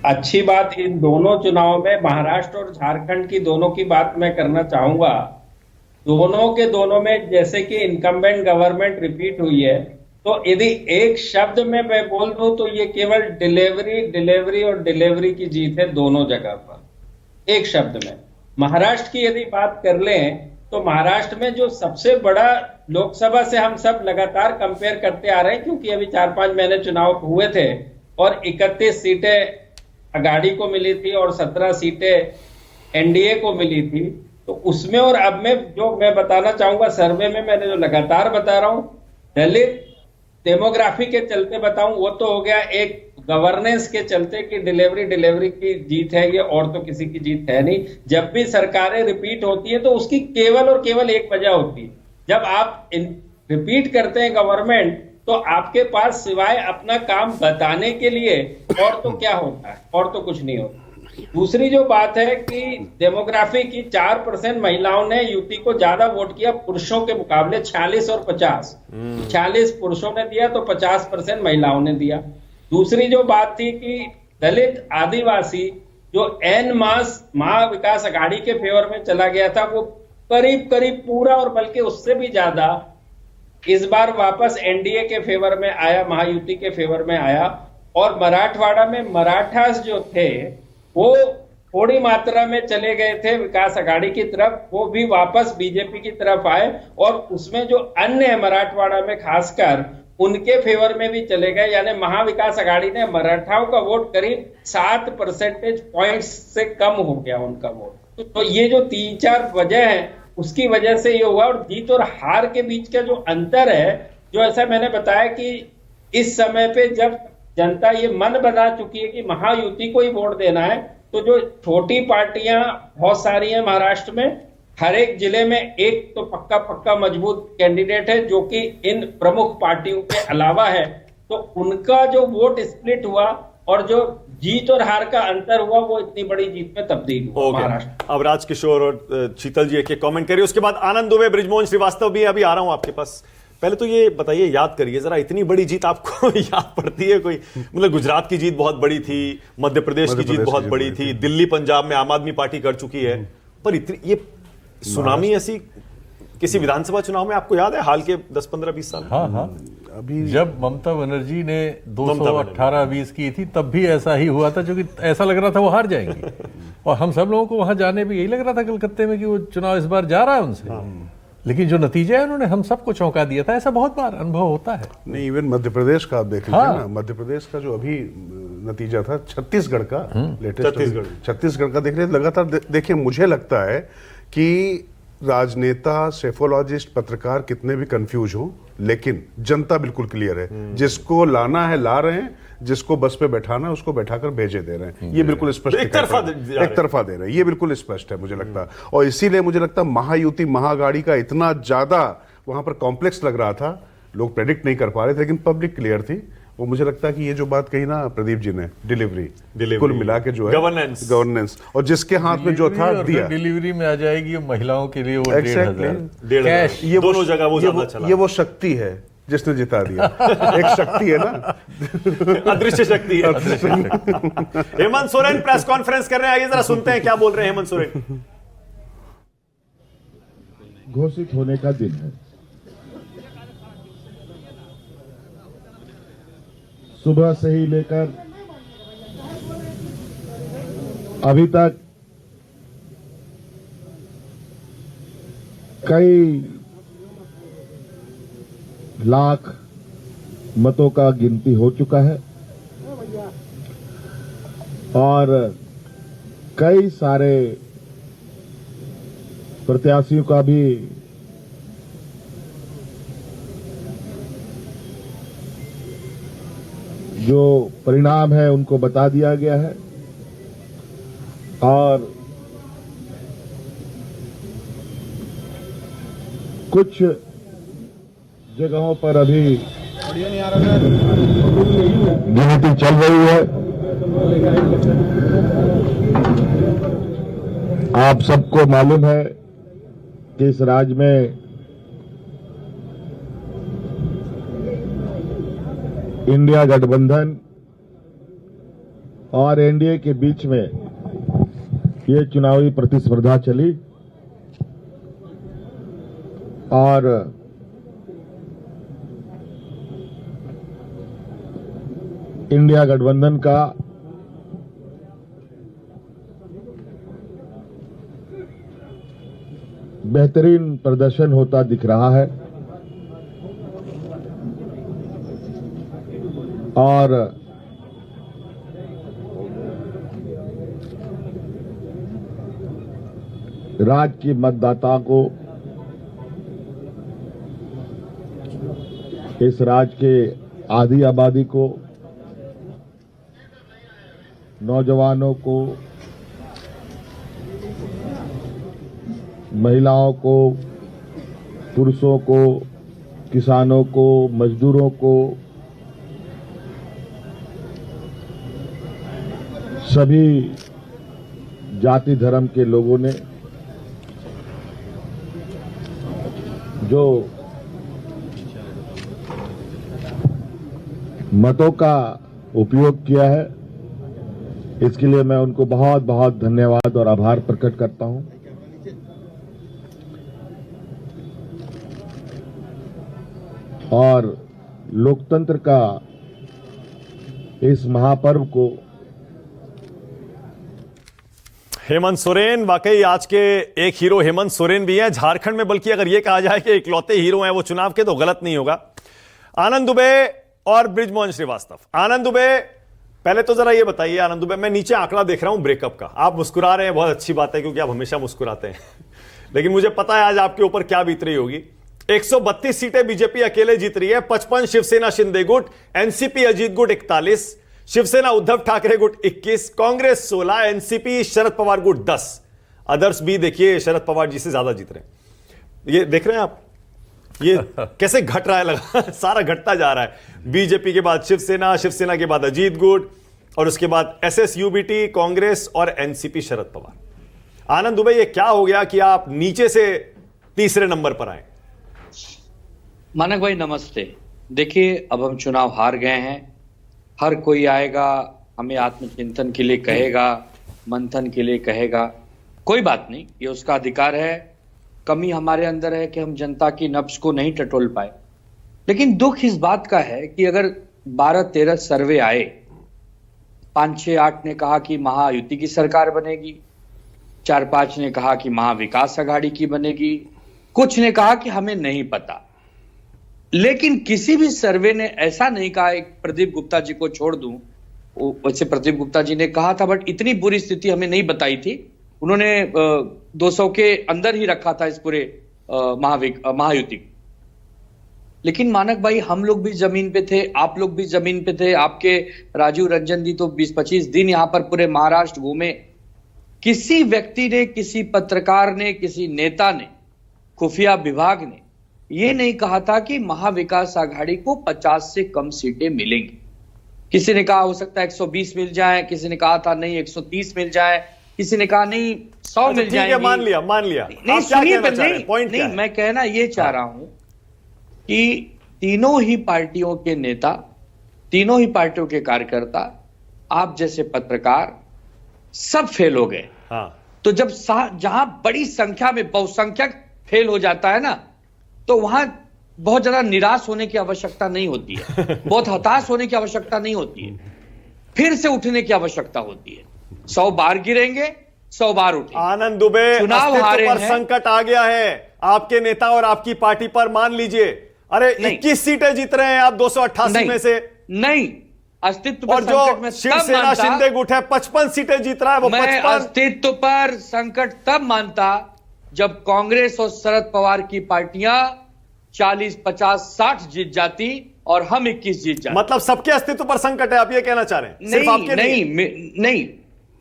अच्छी बात इन दोनों चुनाव में महाराष्ट्र और झारखंड की दोनों की बात मैं करना चाहूंगा। दोनों में जैसे कि इनकम्बेंट गवर्नमेंट रिपीट हुई है, तो यदि एक शब्द में मैं बोल दूं तो ये केवल डिलीवरी और डिलीवरी की जीत है दोनों जगह पर, एक शब्द में। महाराष्ट्र की यदि बात कर लें तो महाराष्ट्र में जो सबसे बड़ा, लोकसभा से हम सब लगातार कंपेयर करते आ रहे हैं क्योंकि अभी 4-5 महीने चुनाव हुए थे और 31 सीटें अगाड़ी को मिली थी और 17 सीटें एनडीए को मिली थी। तो उसमें और अब में जो मैं बताना चाहूंगा, सर्वे में मैंने जो लगातार बता रहा हूं, दलित डेमोग्राफी के चलते बताऊं, वो तो हो गया एक गवर्नेंस के चलते कि डिलीवरी की जीत है ये, और तो किसी की जीत है नहीं। जब भी सरकारें रिपीट होती है तो उसकी केवल और केवल एक वजह होती है, जब आप रिपीट करते हैं गवर्नमेंट तो आपके पास सिवाय अपना काम बताने के लिए और तो क्या होता है, और तो कुछ नहीं होता। दूसरी जो बात है कि डेमोग्राफी की 4% महिलाओं ने यूपी को ज्यादा वोट किया पुरुषों के मुकाबले, 46 और 50। 46 पुरुषों ने दिया तो 50% महिलाओं ने दिया। दूसरी जो बात थी कि दलित आदिवासी जो एन मास महाविकास अघाड़ी के फेवर में चला गया था, वो करीब पूरा और बल्कि उससे भी ज्यादा इस बार वापस एनडीए के फेवर में आया, महायुति के फेवर में आया। और मराठवाड़ा में मराठास जो थे वो थोड़ी मात्रा में चले गए थे विकास अघाड़ी की तरफ, वो भी वापस बीजेपी की तरफ आए और उसमें जो अन्य है मराठवाड़ा में खासकर उनके फेवर में भी चले गए। यानी महाविकास अघाड़ी ने मराठाओं का वोट करीब 7 परसेंटेज पॉइंट्स से कम हो गया उनका वोट। तो ये जो 3-4 वजह है उसकी वजह से ये हुआ। और जीत और हार के बीच का जो अंतर है, जो ऐसा मैंने बताया कि इस समय पे जब जनता ये मन बना चुकी है कि महायुति को ही वोट देना है, तो जो छोटी पार्टियां बहुत सारी हैं महाराष्ट्र में, हर एक जिले में एक तो पक्का मजबूत कैंडिडेट है जो कि इन प्रमुख पार्टियों के अलावा है। तो उनका जो वोट स्प्लिट हुआ और जो जीत और हार का अंतर हुआ वो इतनी बड़ी जीत में तब्दील हुआ महाराष्ट्र। अब राजकिशोर और शीतल जी एक कमेंट करिए, उसके बाद आनंद दुबे, बृजमोहन श्रीवास्तव भी अभी आ रहा हूं आपके पास। पहले तो ये बताइए, याद करिए जरा, इतनी बड़ी जीत आपको याद पड़ती है कोई? मतलब गुजरात की जीत बहुत बड़ी थी, मध्य प्रदेश की जीत बहुत बड़ी थी, दिल्ली पंजाब में आम आदमी पार्टी कर चुकी है, पर इतनी ये सुनामी ऐसी किसी विधानसभा चुनाव में आपको याद है हाल के 10-15-20 साल? हाँ अभी जब ममता बनर्जी ने 218-20 की थी तब भी ऐसा ही हुआ था, जो कि ऐसा लग रहा था वो हार जाएंगे और हम सब लोगों को वहां जाने भी यही लग रहा था कलकत्ते में कि वो चुनाव इस बार जा रहा है उनसे। लेकिन जो नतीजा है उन्होंने हम सबको चौंका दिया था। ऐसा बहुत बार अनुभव होता है। नहीं, इवन मध्य प्रदेश का आप देख लीजिए ना, मध्य प्रदेश का जो अभी नतीजा था, छत्तीसगढ़ का लेटेस्ट, छत्तीसगढ़ का देख रहे लगातार। देखिए मुझे लगता है कि राजनेता, सेफोलॉजिस्ट, पत्रकार कितने भी कंफ्यूज हो, लेकिन जनता बिल्कुल क्लियर है। जिसको लाना है ला रहे हैं, जिसको बस पे बैठाना है उसको बैठाकर भेजे दे रहे हैं। ये बिल्कुल स्पष्ट, एक तरफा दे रहे हैं, ये बिल्कुल स्पष्ट है मुझे लगता है। और इसीलिए मुझे लगता है महायुति महागाड़ी का इतना ज्यादा वहां पर कॉम्प्लेक्स लग रहा था, लोग प्रेडिक्ट नहीं कर पा रहे थे, लेकिन पब्लिक क्लियर थी। वो मुझे लगता है कि ये जो बात कही ना प्रदीप जी ने, डिलीवरी कुल मिला के जो है गवर्नेंस, और जिसके हाथ में जो था दिया, डिलीवरी में आ जाएगी महिलाओं के लिए वो 1,500 कैश, ये दोनों जगह वो ज्यादा चला। ये वो शक्ति है जिसने जिता दिया। एक शक्ति है ना, अदृश्य शक्ति है। हेमंत सोरेन प्रेस कॉन्फ्रेंस कर रहे हैं, आइए जरा सुनते हैं क्या बोल रहे हैं हेमंत सोरेन। घोषित होने का दिन है। सुबह से ही लेकर अभी तक कई लाख मतों का गिनती हो चुका है और कई सारे प्रत्याशियों का भी जो परिणाम है उनको बता दिया गया है और कुछ जगहों पर अभी गिनती चल रही है। आप सबको मालूम है कि इस राज्य में इंडिया गठबंधन और एनडीए के बीच में ये चुनावी प्रतिस्पर्धा चली और इंडिया गठबंधन का बेहतरीन प्रदर्शन होता दिख रहा है और राज्य की मतदाता को इस राज्य के आधी आबादी को, नौजवानों को, महिलाओं को, पुरुषों को, किसानों को, मजदूरों को, सभी जाति धर्म के लोगों ने जो मतों का उपयोग किया है, इसके लिए मैं उनको बहुत बहुत धन्यवाद और आभार प्रकट करता हूं। और लोकतंत्र का इस महापर्व को हेमंत सोरेन, वाकई आज के एक हीरो हेमंत सोरेन भी हैं झारखंड में, बल्कि अगर यह कहा जाए कि इकलौते हीरो हैं वो चुनाव के, तो गलत नहीं होगा। आनंद दुबे और बृजमोहन श्रीवास्तव। आनंद दुबे, पहले तो जरा ये बताइए आनंद दुबे, मैं नीचे आंकड़ा देख रहा हूं ब्रेकअप का, आप मुस्कुरा रहे हैं, बहुत अच्छी बात है क्योंकि आप हमेशा मुस्कुराते हैं लेकिन मुझे पता है आज आपके ऊपर क्या बीत रही होगी। 132 सीटें बीजेपी अकेले जीत रही है, 55 शिवसेना शिंदे गुट, एनसीपी अजीत गुट 41, शिवसेना उद्धव ठाकरे गुट 21, कांग्रेस 16, एनसीपी शरद पवार गुट 10, अदर्स भी देखिए शरद पवार जी से ज्यादा जीत रहे हैं। ये देख रहे हैं आप, ये कैसे घट रहा है, लगा सारा घटता जा रहा है। बीजेपी के बाद शिवसेना, शिवसेना के बाद अजीत गुट और उसके बाद एसएसयूबीटी, कांग्रेस और एनसीपी शरद पवार। आनंद दुबे, ये क्या हो गया कि आप नीचे से तीसरे नंबर पर आए? मानक भाई नमस्ते। देखिए, अब हम चुनाव हार गए हैं, हर कोई आएगा हमें आत्मचिंतन के लिए कहेगा, मंथन के लिए कहेगा, कोई बात नहीं, ये उसका अधिकार है। कमी हमारे अंदर है कि हम जनता की नब्ज को नहीं टटोल पाए। लेकिन दुख इस बात का है कि अगर 12-13 सर्वे आए, 5-6-8 ने कहा कि महायुति की सरकार बनेगी, 4-5 ने कहा कि महाविकास अघाड़ी की बनेगी, कुछ ने कहा कि हमें नहीं पता। लेकिन किसी भी सर्वे ने ऐसा नहीं कहा, एक प्रदीप गुप्ता जी को छोड़ दूं, वैसे प्रदीप गुप्ता जी ने कहा था बट इतनी बुरी स्थिति हमें नहीं बताई थी, उन्होंने 200 के अंदर ही रखा था इस पूरे महायुति। लेकिन मानक भाई, हम लोग भी जमीन पे थे, आप लोग भी जमीन पे थे, आपके राजीव रंजन जी तो 20-25 दिन यहां पर पूरे महाराष्ट्र घूमे। किसी व्यक्ति ने, किसी पत्रकार ने, किसी नेता ने, खुफिया विभाग ने ये नहीं कहा था कि महाविकास आघाड़ी को 50 से कम सीटें मिलेंगी। किसी ने कहा हो सकता है 120 मिल जाए, किसी ने कहा था नहीं 130 मिल जाए, किसी ने कहा नहीं 100 मिल जाएंगी। मान लिया। नहीं सुनिए, नहीं, मैं कहना ये चाह रहा हूं कि तीनों ही पार्टियों के नेता, तीनों ही पार्टियों के कार्यकर्ता, आप जैसे पत्रकार सब फेल हो गए। हाँ। तो जब जहां बड़ी संख्या में बहुसंख्यक फेल हो जाता है ना, तो वहां बहुत ज्यादा निराश होने की आवश्यकता नहीं होती है, बहुत हताश होने की आवश्यकता नहीं होती है, फिर से उठने की आवश्यकता होती है। 100 बार गिरेंगे, 100 बार उठेंगे। आनंद दुबे, चुनाव हारे पर हैं। संकट आ गया है आपके नेता और आपकी पार्टी पर, मान लीजिए। अरे 21 सीटें जीत रहे हैं आप 288 में से। नहीं, अस्तित्व पर और संकट में जो शिवसेना शिंदे गुट है 55 सीटें जीत रहा है, वो मैं 55। अस्तित्व पर संकट तब मानता जब कांग्रेस और शरद पवार की पार्टियां 40, 50, 60 जीत जाती और हम 21 जीत जाते। मतलब सबके अस्तित्व पर संकट है, आप ये कहना चाह रहे हैं? सिर्फ आपके नहीं,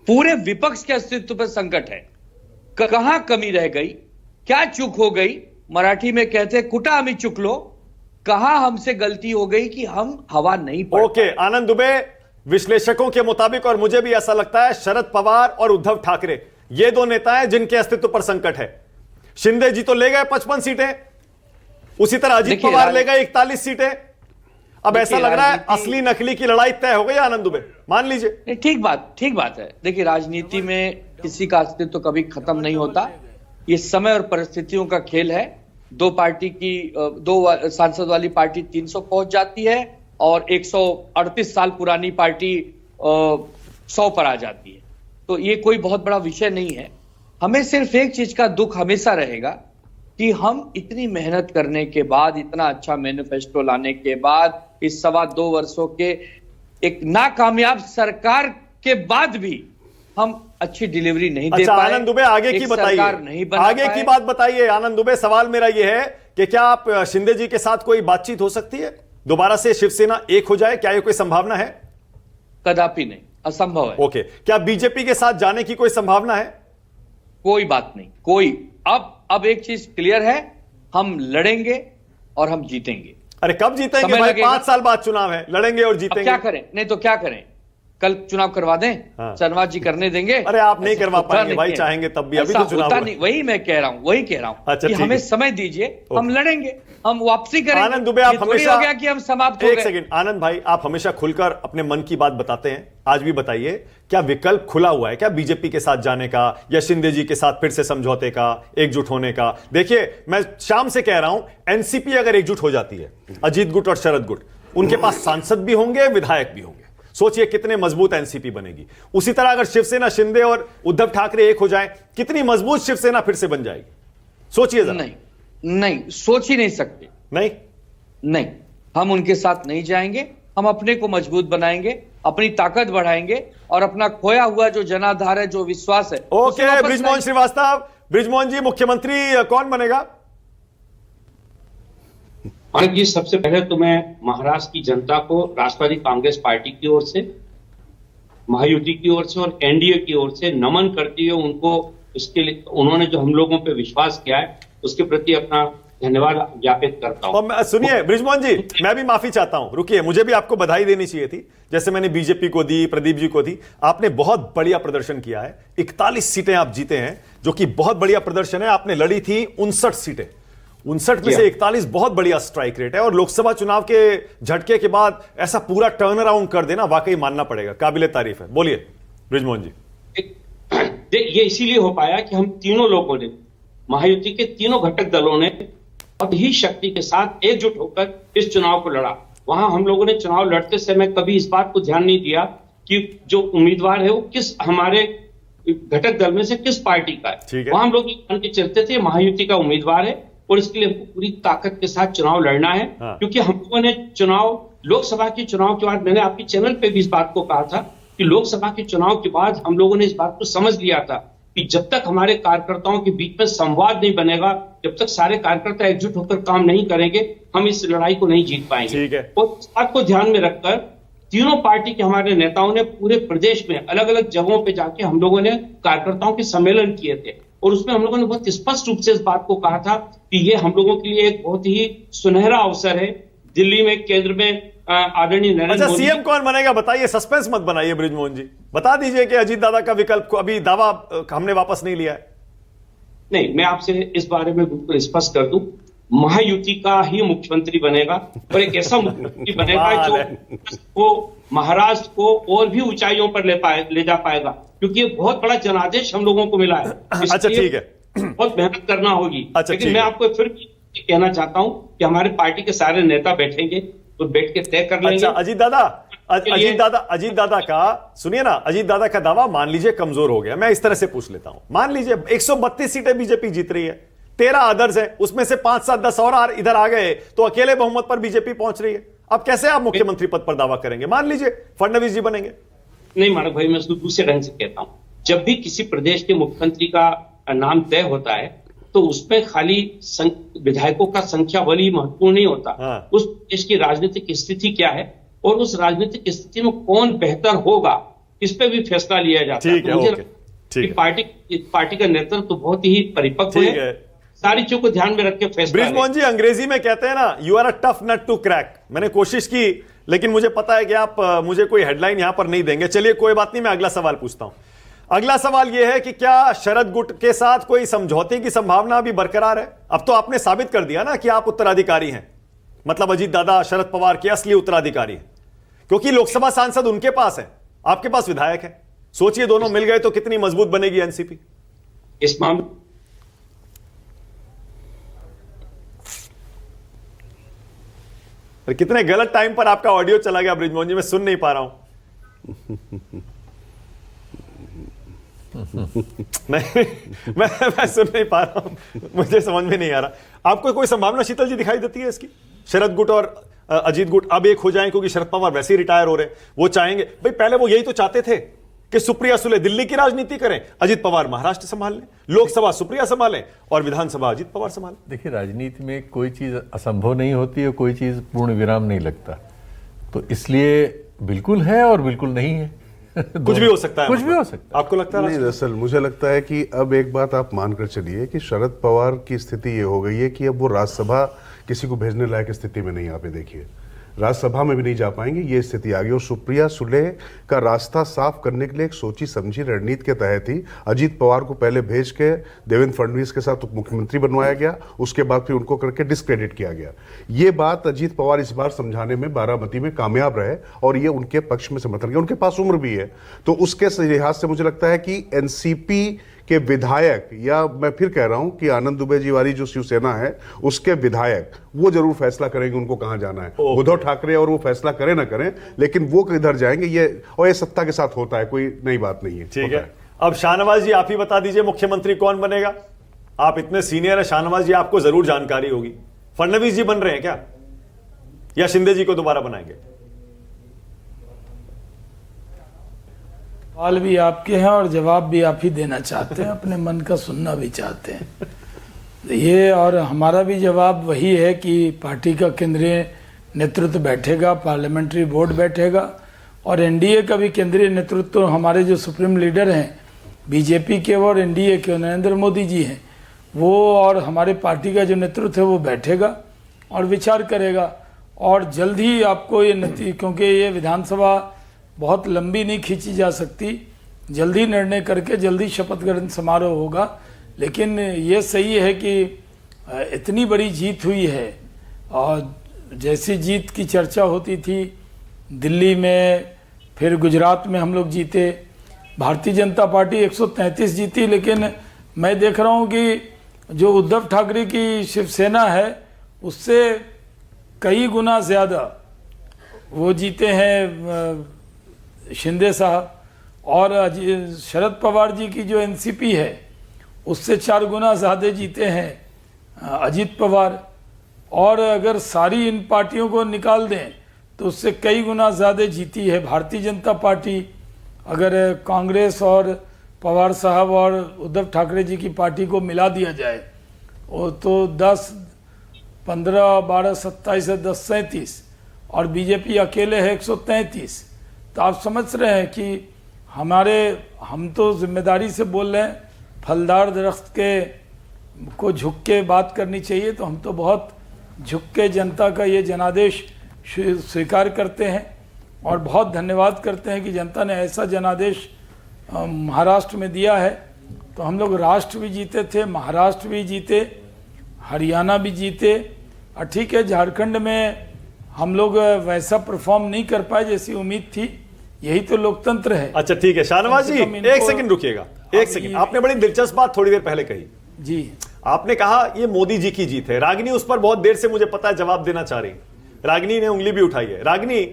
पूरे विपक्ष के अस्तित्व पर संकट है। कहां कमी रह गई, क्या चूक हो गई? मराठी में कहते हैं कुटा हमें चुक लो। कहां हमसे गलती हो गई कि हम हवा नहीं पड़ ओके, आनंद दुबे, विश्लेषकों के मुताबिक, और मुझे भी ऐसा लगता है, शरद पवार और उद्धव ठाकरे ये दो नेता हैं जिनके अस्तित्व पर संकट है। शिंदे जी तो ले गए 55 सीटें, उसी तरह अजीत पवार ले गए 41 सीटें। अब ऐसा लग रहा है असली नकली की लड़ाई तय हो गई आनंद दुबे, मान लीजिए। ठीक बात है। देखिए, राजनीति में किसी का अस्तित्व कभी खत्म नहीं होता, ये समय और परिस्थितियों का खेल है। दो सांसद वाली पार्टी 300 पहुंच जाती है और 138 साल पुरानी पार्टी 100 पर आ जाती है। तो ये कोई बहुत बड़ा विषय नहीं है। हमें सिर्फ एक चीज का दुख हमेशा रहेगा कि हम इतनी मेहनत करने के बाद, इतना अच्छा मैनिफेस्टो लाने के बाद, इस 2.25 वर्षों के एक नाकामयाब सरकार के बाद भी हम अच्छी डिलीवरी नहीं दे पाए। आनंद दुबे, आगे की बताइए, आगे की बात बताइए। आनंद दुबे, सवाल मेरा यह है कि क्या आप शिंदे जी के साथ कोई बातचीत हो सकती है, दोबारा से शिवसेना एक हो जाए, क्या ये कोई संभावना है? कदापि नहीं, असंभव है। ओके, क्या बीजेपी के साथ जाने की कोई संभावना है? कोई बात नहीं, कोई। अब एक चीज क्लियर है, हम लड़ेंगे और हम जीतेंगे। अरे कब जीतेंगे भाई? 5 साल बाद चुनाव है, लड़ेंगे और जीतेंगे। क्या करें? नहीं तो क्या करें? कल चुनाव करवा दें? हाँ। शर्मा जी करने देंगे? अरे आप नहीं करवा पाएंगे भाई, चाहेंगे तब भी, अभी तो चुनाव नहीं। वही मैं कह रहा हूं अच्छा, कि हमें समय दीजिए, हम लड़ेंगे, हम वापसी करेंगे। आनंद दुबे, आप हमेशा हो गया कि हम समाप्त हो गए। एक सेकंड आनंद भाई, आप हमेशा खुलकर अपने मन की बात बताते हैं, आज भी बताइए, क्या विकल्प खुला हुआ है क्या बीजेपी के साथ जाने का, या शिंदे जी के साथ फिर से समझौते का, एकजुट होने का? देखिए, मैं शाम से कह रहा हूं, एनसीपी अगर एकजुट हो जाती है, अजीत गुट और शरद गुट, उनके पास सांसद भी होंगे, विधायक भी होंगे। सोचिए कितने मजबूत एनसीपी बनेगी। उसी तरह अगर शिवसेना शिंदे और उद्धव ठाकरे एक हो जाएं, कितनी मजबूत शिवसेना फिर से बन जाएगी। सोचिए जरा। नहीं, सोच ही नहीं सकते। नहीं, हम उनके साथ नहीं जाएंगे। हम अपने को मजबूत बनाएंगे, अपनी ताकत बढ़ाएंगे और अपना खोया हुआ जो जनाधार है, जो विश्वास है। ओके, बृजमोहन श्रीवास्तव, बृजमोहन जी, मुख्यमंत्री कौन बनेगा? मानक जी, सबसे पहले तो मैं महाराष्ट्र की जनता को राष्ट्रवादी कांग्रेस पार्टी की ओर से, महायुति की ओर से और एनडीए की ओर से नमन करती हुए उनको इसके लिए, उन्होंने जो हम लोगों पे विश्वास किया है, उसके प्रति अपना धन्यवाद ज्ञापित करता हूं। सुनिए बृजमोहन जी, मैं भी माफी चाहता हूं, रुकिए, मुझे भी आपको बधाई देनी चाहिए थी, जैसे मैंने बीजेपी को दी, प्रदीप जी को दी। आपने बहुत बढ़िया प्रदर्शन किया है, 41 सीटें आप जीते हैं, जो कि बहुत बढ़िया प्रदर्शन है। आपने लड़ी थी 59 सीटें, 59 में से 41 बहुत बढ़िया स्ट्राइक रेट है। और लोकसभा चुनाव के झटके के बाद ऐसा पूरा टर्न अराउंड कर देना, वाकई मानना पड़ेगा, काबिले तारीफ है। बोलिए बृजमोहन जी। ये इसीलिए हो पाया कि हम तीनों लोगों ने, महायुति के तीनों घटक दलों ने बहुत ही शक्ति के साथ एकजुट होकर इस चुनाव को लड़ा। वहां हम लोगों ने चुनाव लड़ते समय कभी इस बात को ध्यान नहीं दिया कि जो उम्मीदवार है वो किस हमारे घटक दल में से किस पार्टी का है। वहां हम लोग मान के चलते थे महायुति का उम्मीदवार है और इसके लिए हमको पूरी ताकत के साथ चुनाव लड़ना है। क्योंकि हम लोगों ने चुनाव, लोकसभा के चुनाव के बाद, मैंने आपके चैनल पे भी इस बात को कहा था कि लोकसभा के चुनाव के बाद हम लोगों ने इस बात को समझ लिया था कि जब तक हमारे कार्यकर्ताओं के बीच में संवाद नहीं बनेगा, जब तक सारे कार्यकर्ता एकजुट होकर काम नहीं करेंगे, हम इस लड़ाई को नहीं जीत पाएंगे। और इस बात को ध्यान में रखकर तीनों पार्टी के हमारे नेताओं ने पूरे प्रदेश में अलग अलग जगहों पे जाके हम लोगों ने कार्यकर्ताओं के सम्मेलन किए थे और उसमें हम लोगों ने बहुत स्पष्ट रूप से इस बात को कहा था कि ये हम लोगों के लिए एक बहुत ही सुनहरा अवसर है। दिल्ली में, केंद्र में आदरणीय नरेंद्र मोदी। सीएम कौन बनेगा बताइए, सस्पेंस मत बनाइए बृजमोहन जी, बता दीजिए कि अजीत दादा का विकल्प को अभी दावा हमने वापस नहीं लिया है। नहीं, मैं आपसे इस बारे में बिल्कुल स्पष्ट कर दूं, महायुति का ही मुख्यमंत्री बनेगा और एक ऐसा मुख्यमंत्री बनेगा जो वो महाराष्ट्र को और भी ऊंचाइयों पर ले जा पाएगा, क्योंकि ये बहुत बड़ा जनादेश हम लोगों को मिला है। अच्छा ठीक है, बहुत मेहनत करना होगी। अच्छा, लेकिन मैं आपको फिर कहना चाहता हूं कि हमारे पार्टी के सारे नेता बैठेंगे तो बैठ के तय कर लेंगे। अच्छा अजीत दादा का सुनिए ना, अजीत दादा का दावा मान लीजिए कमजोर हो गया, मैं इस तरह से पूछ लेता हूं, मान लीजिए 132 सीटें बीजेपी जीत रही है, 13 अदर्स है, उसमें से 5, 7, 10 और इधर आ गए तो अकेले बहुमत पर बीजेपी पहुंच रही है। अब कैसे आप मुख्यमंत्री पद पर दावा करेंगे? मान लीजिए फडणवीस जी बनेंगे। नहीं मानक भाई, मैं उसको दूसरे ढंग से कहता हूं, जब भी किसी प्रदेश के मुख्यमंत्री का नाम तय होता है तो उसमें खाली विधायकों का संख्या बल ही महत्वपूर्ण नहीं होता। हाँ। उस देश की राजनीतिक स्थिति क्या है और उस राजनीतिक स्थिति में कौन बेहतर होगा, इस पे भी फैसला लिया जाता है। ठीक है, ओके, ठीक है। पार्टी का नेतृत्व तो बहुत ही परिपक्व है, सारी चीजों को ध्यान में रख के फैसला। बृजमोहन जी, अंग्रेजी में कहते हैं ना, you are a tough nut to crack. मैंने कोशिश की, लेकिन मुझे पता है कि आप मुझे कोई हेडलाइन यहां पर नहीं देंगे। चलिए कोई बात नहीं, मैं अगला सवाल पूछता हूं। अगला सवाल यह है कि क्या शरद गुट के साथ कोई समझौते की संभावना अभी बरकरार है? अब तो आपने साबित कर दिया ना कि आप उत्तराधिकारी हैं, मतलब अजीत दादा शरद पवार के असली उत्तराधिकारी हैं, क्योंकि लोकसभा सांसद उनके पास है, आपके पास विधायक है। सोचिए दोनों मिल गए तो कितनी मजबूत बनेगी एनसीपी। इस मामले कितने गलत टाइम पर आपका ऑडियो चला गया बृजमोहन जी, मैं सुन नहीं पा रहा हूं। मैं सुन नहीं पा रहा हूं, मुझे समझ में नहीं आ रहा। आपको कोई संभावना शीतल जी दिखाई देती है इसकी? शरद गुट और अजीत गुट अब एक हो जाएं, क्योंकि शरद पवार वैसे ही रिटायर हो रहे हैं, वो चाहेंगे भाई, पहले वो यही तो चाहते थे कि सुप्रिया सुले दिल्ली की राजनीति करें, अजीत पवार महाराष्ट्र संभाल लें, लोकसभा सुप्रिया संभालें और विधानसभा अजीत पवार संभालें। देखिए, राजनीति में कोई चीज असंभव नहीं होती है, कोई चीज पूर्ण विराम नहीं लगता, तो इसलिए बिल्कुल है और बिल्कुल नहीं है। कुछ भी हो सकता है, कुछ भी हो सकता है। आपको लगता है? नहीं, दरअसल मुझे लगता है कि अब एक बात आप मानकर चलिए कि शरद पवार की स्थिति ये हो गई है कि अब वो राज्यसभा किसी को भेजने लायक स्थिति में नहीं। आप देखिए, राज्यसभा में भी नहीं जा पाएंगे, ये स्थिति आ गई। और सुप्रिया सुले का रास्ता साफ करने के लिए एक सोची समझी रणनीति के तहत ही अजीत पवार को पहले भेज के देवेंद्र फडणवीस के साथ मुख्यमंत्री बनवाया गया, उसके बाद फिर उनको करके डिस्क्रेडिट किया गया। ये बात अजीत पवार इस बार समझाने में बारामती में कामयाब रहे और ये उनके पक्ष में समर्थन किया। उनके पास उम्र भी है, तो उसके लिहाज से मुझे लगता है कि एनसीपी के विधायक, या मैं फिर कह रहा हूं कि आनंद दुबे जी वाली जो शिवसेना है उसके विधायक, वो जरूर फैसला करेंगे उनको कहां जाना है। उद्धव ठाकरे और वो फैसला करें ना करें, लेकिन वो किधर जाएंगे ये सत्ता के साथ होता है, कोई नई बात नहीं है। ठीक है, अब शाहनवाज जी आप ही बता दीजिए मुख्यमंत्री कौन बनेगा? आप इतने सीनियर है शाहनवाज जी, आपको जरूर जानकारी होगी। फडणवीस जी बन रहे हैं क्या, या शिंदे जी को दोबारा बनाएंगे? सवाल भी आपके हैं और जवाब भी आप ही देना चाहते हैं, अपने मन का सुनना भी चाहते हैं ये। और हमारा भी जवाब वही है कि पार्टी का केंद्रीय नेतृत्व बैठेगा, पार्लियामेंट्री बोर्ड बैठेगा और एनडीए का भी केंद्रीय नेतृत्व, हमारे जो सुप्रीम लीडर हैं बीजेपी के और एनडीए के नरेंद्र मोदी जी हैं, वो और हमारे पार्टी का जो नेतृत्व है वो बैठेगा और विचार करेगा। और जल्द ही आपको ये नतीजा, क्योंकि ये विधानसभा बहुत लंबी नहीं खींची जा सकती, जल्दी निर्णय करके जल्दी शपथ ग्रहण समारोह होगा। लेकिन ये सही है कि इतनी बड़ी जीत हुई है, और जैसी जीत की चर्चा होती थी दिल्ली में, फिर गुजरात में हम लोग जीते, भारतीय जनता पार्टी 133 जीती, लेकिन मैं देख रहा हूँ कि जो उद्धव ठाकरे की शिवसेना है उससे कई गुना ज़्यादा वो जीते हैं शिंदे साहब, और शरद पवार जी की जो एनसीपी है उससे 4 गुना ज़्यादा जीते हैं अजीत पवार। और अगर सारी इन पार्टियों को निकाल दें तो उससे कई गुना ज़्यादा जीती है भारतीय जनता पार्टी। अगर कांग्रेस और पवार साहब और उद्धव ठाकरे जी की पार्टी को मिला दिया जाए वो तो 10, 15, 12, 27 है 10, 37, और बीजेपी अकेले है 133। तो आप समझ रहे हैं कि हम तो जिम्मेदारी से बोल रहे हैं, फलदार दरख्त को झुक के बात करनी चाहिए, तो हम तो बहुत झुक के जनता का ये जनादेश स्वीकार करते हैं और बहुत धन्यवाद करते हैं कि जनता ने ऐसा जनादेश महाराष्ट्र में दिया है। तो हम लोग राष्ट्र भी जीते थे, महाराष्ट्र भी जीते, हरियाणा भी जीते, और ठीक है झारखंड में हम लोग वैसा परफॉर्म नहीं कर पाए जैसी उम्मीद थी, यही तो लोकतंत्र है। अच्छा ठीक है शाहनवाज जी, एक सेकंड रुकिएगा, एक सेकंड। आपने बड़ी दिलचस्प बात थोड़ी देर पहले कही जी। आपने कहा ये मोदी जी की जीत है। रागिनी उस पर बहुत देर से मुझे पता है जवाब देना चाह रही, रागिनी ने उंगली भी उठाई है। रागिनी,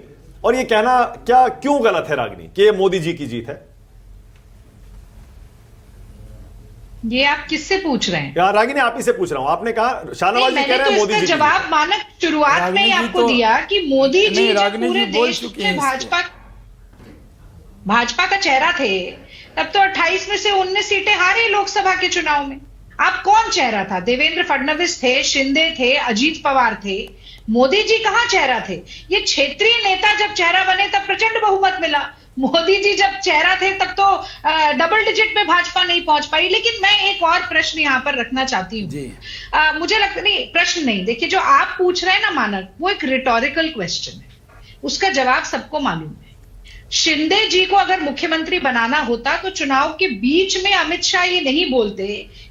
और ये कहना क्या क्यों गलत है रागिनी कि ये मोदी जी की जीत है? ये आप किससे पूछ रहे हैं? यार रागिनी आप ही से पूछ रहा हूं। आपने कहा शाहनवाज जी कह रहे हैं मोदी जी की जवाब मानक शुरुआत में ही आपको दिया कि मोदी जी जब पूरे देश में भाजपा का चेहरा थे तब तो 28 में से 19 सीटें हारे लोकसभा के चुनाव में। आप कौन चेहरा था? देवेंद्र फडणवीस थे, शिंदे थे, अजीत पवार थे। मोदी जी कहां चेहरा थे? ये क्षेत्रीय नेता जब चेहरा बने तब प्रचंड बहुमत मिला। मोदी जी जब चेहरा थे तब तो डबल डिजिट में भाजपा नहीं पहुंच पाई। लेकिन मैं एक और प्रश्न यहां पर रखना चाहती हूं। मुझे लगता नहीं, प्रश्न नहीं, देखिए जो आप पूछ रहे हैं ना मानक, वो एक रिटोरिकल क्वेश्चन है, उसका जवाब सबको मालूम है। शिंदे जी को अगर मुख्यमंत्री बनाना होता तो चुनाव के बीच में अमित शाह ये नहीं बोलते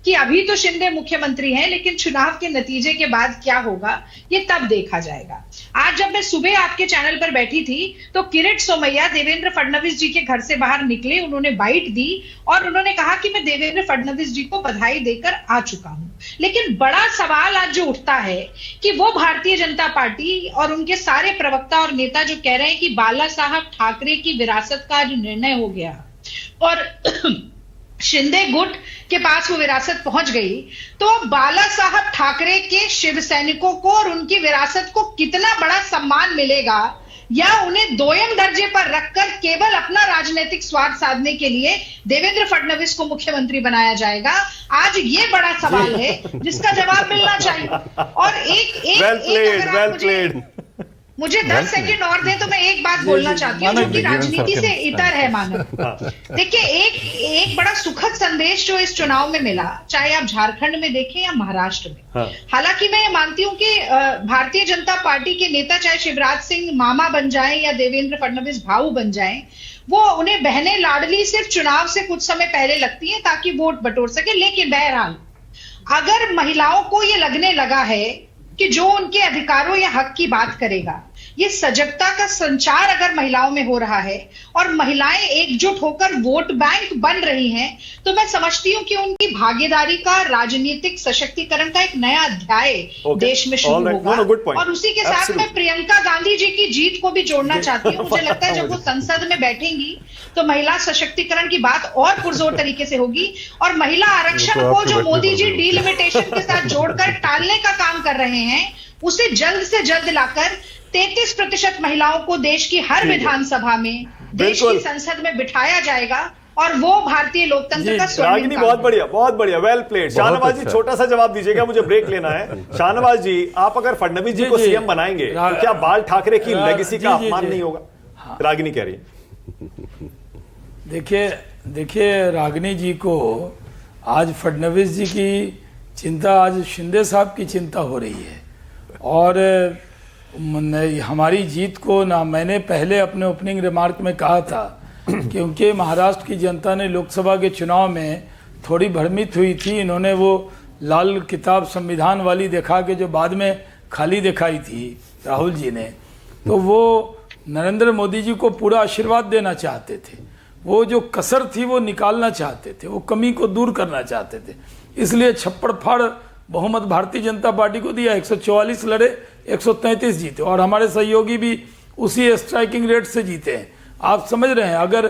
कि अभी तो शिंदे मुख्यमंत्री हैं लेकिन चुनाव के नतीजे के बाद क्या होगा ये तब देखा जाएगा। आज जब मैं सुबह आपके चैनल पर बैठी थी तो किरीट सोमैया देवेंद्र फडणवीस जी के घर से बाहर निकले, उन्होंने बाइट दी और उन्होंने कहा कि मैं देवेंद्र फडणवीस जी को बधाई देकर आ चुका हूं। लेकिन बड़ा सवाल आज जो उठता है कि वो भारतीय जनता पार्टी और उनके सारे प्रवक्ता और नेता जो कह रहे हैं कि बाला साहब ठाकरे की विरासत का जो निर्णय हो गया और शिंदे गुट के पास वो विरासत पहुंच गई, तो बाला साहब ठाकरे के शिव सैनिकों को और उनकी विरासत को कितना बड़ा सम्मान मिलेगा, या उन्हें दोयम दर्जे पर रखकर केवल अपना राजनीतिक स्वार्थ साधने के लिए देवेंद्र फडणवीस को मुख्यमंत्री बनाया जाएगा? आज ये बड़ा सवाल है जिसका जवाब मिलना चाहिए। और मुझे 10 सेकंड और दें तो मैं एक बात बोलना चाहती हूँ जो कि राजनीति से इतर है मानव। देखिए एक बड़ा सुखद संदेश जो इस चुनाव में मिला, चाहे आप झारखंड में देखें या महाराष्ट्र में। हालांकि मैं ये मानती हूँ कि भारतीय जनता पार्टी के नेता चाहे शिवराज सिंह मामा बन जाएं या देवेंद्र फडणवीस भाऊ बन जाएं, वो उन्हें बहने लाडली सिर्फ चुनाव से कुछ समय पहले लगती है ताकि वोट बटोर सके। लेकिन बहरहाल अगर महिलाओं को ये लगने लगा है कि जो उनके अधिकारों या हक की बात करेगा, ये सजगता का संचार अगर महिलाओं में हो रहा है और महिलाएं एकजुट होकर वोट बैंक बन रही हैं, तो मैं समझती हूं कि उनकी भागीदारी का राजनीतिक सशक्तिकरण का एक नया अध्याय देश में शुरू होगा। और उसी के साथ मैं प्रियंका गांधी जी की जीत को भी जोड़ना चाहती हूँ। मुझे लगता है जब वो संसद में बैठेंगी तो महिला सशक्तिकरण की बात और पुरजोर तरीके से होगी और महिला आरक्षण को जो मोदी जी डीलिमिटेशन के साथ जोड़कर टालने का काम कर रहे हैं, उसे जल्द से जल्द लाकर 33% महिलाओं को देश की हर विधानसभा में, देश की संसद में बिठाया जाएगा और वो भारतीय लोकतंत्र का रागिनी बहुत बढ़िया, वेल प्लेड। शाहनवाज जी छोटा सा जवाब दीजिएगा, मुझे ब्रेक लेना है। शाहनवाज जी, आप अगर फडणवीस जी को सीएम बनाएंगे तो क्या बाल ठाकरे की लेगेसी का अपमान नहीं होगा? रागिनी कह रही है। देखिए रागिनी जी को आज फडणवीस जी की चिंता, आज शिंदे साहब की चिंता हो रही है। और हमारी जीत को ना, मैंने पहले अपने ओपनिंग रिमार्क में कहा था क्योंकि महाराष्ट्र की जनता ने लोकसभा के चुनाव में थोड़ी भ्रमित हुई थी। इन्होंने वो लाल किताब संविधान वाली दिखा के जो बाद में खाली दिखाई थी राहुल जी ने, तो वो नरेंद्र मोदी जी को पूरा आशीर्वाद देना चाहते थे। वो जो कसर थी वो निकालना चाहते थे, वो कमी को दूर करना चाहते थे। इसलिए छप्पड़ फाड़ बहुमत भारतीय जनता पार्टी को दिया। 144 लड़े, 133 जीते और हमारे सहयोगी भी उसी स्ट्राइकिंग रेट से जीते हैं। आप समझ रहे हैं, अगर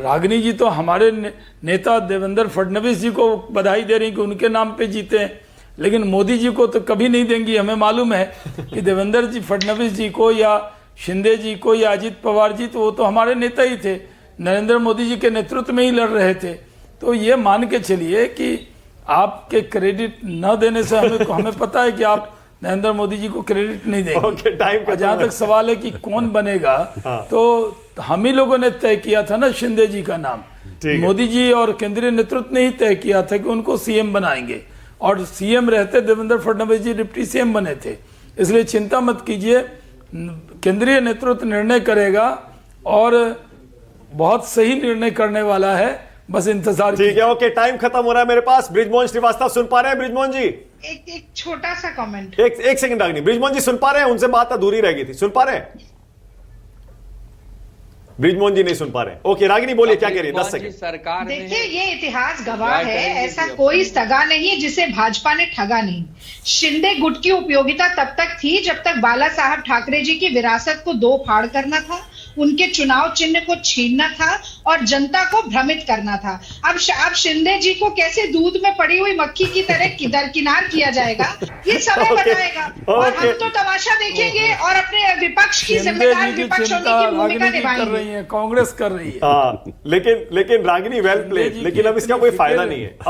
रागिनी जी तो हमारे नेता देवेंद्र फडणवीस जी को बधाई दे रही कि उनके नाम पे जीते हैं, लेकिन मोदी जी को तो कभी नहीं देंगी। हमें मालूम है कि देवेंद्र जी फडणवीस जी को या शिंदे जी को या अजीत पवार जी, तो वो तो हमारे नेता ही थे, नरेंद्र मोदी जी के नेतृत्व में ही लड़ रहे थे। तो ये मान के चलिए कि आपके क्रेडिट न देने से हमें पता है कि आप नरेंद्र मोदी जी को क्रेडिट नहीं देंगे। जहां तक सवाल है कि कौन बनेगा, तो हम ही लोगों ने तय किया था ना शिंदे जी का नाम। मोदी जी और केंद्रीय नेतृत्व ने ही तय किया था कि उनको सीएम बनाएंगे और सीएम रहते देवेंद्र फडणवीस जी डिप्टी सीएम बने थे। इसलिए चिंता मत कीजिए, केंद्रीय नेतृत्व निर्णय करेगा और बहुत सही निर्णय करने वाला है। बस इंतजार ठीक है, ओके, टाइम खत्म हो रहा है मेरे पास। बृजमोहन श्रीवास्तव सुन पा रहे हैं? बृजमोहन जी एक छोटा सा कमेंट। एक सेकंड रागिनी, बृजमोहन जी सुन पा रहे हैं? उनसे बात अधूरी रह गई थी, सुन पा रहे हैं? बृजमोहन जी नहीं सुन पा रहे। ओके, रागिनी बोलिए, क्या कह रही है? 10 सेकंड। सरकार देखिए, ये इतिहास गवाह है, ऐसा कोई सगा नहीं जिसे भाजपा ने ठगा नहीं। शिंदे गुट की उपयोगिता तब तक थी जब तक बाला साहब ठाकरे जी की विरासत को दो फाड़ करना था, उनके चुनाव चिन्ह को छीनना था और जनता को भ्रमित करना था। अब शिंदे जी को कैसे दूध में पड़ी हुई मक्खी की तरह दरकिनार किया जाएगा, ये समय बताएगा। और हम तो तमाशा देखेंगे और अपने विपक्ष की जिम्मेदार विपक्ष होने की भूमिका निभाएंगे। कांग्रेस कर रही है। हाँ, लेकिन रागिनी वेल प्लेड, लेकिन अब इसका कोई फायदा नहीं है।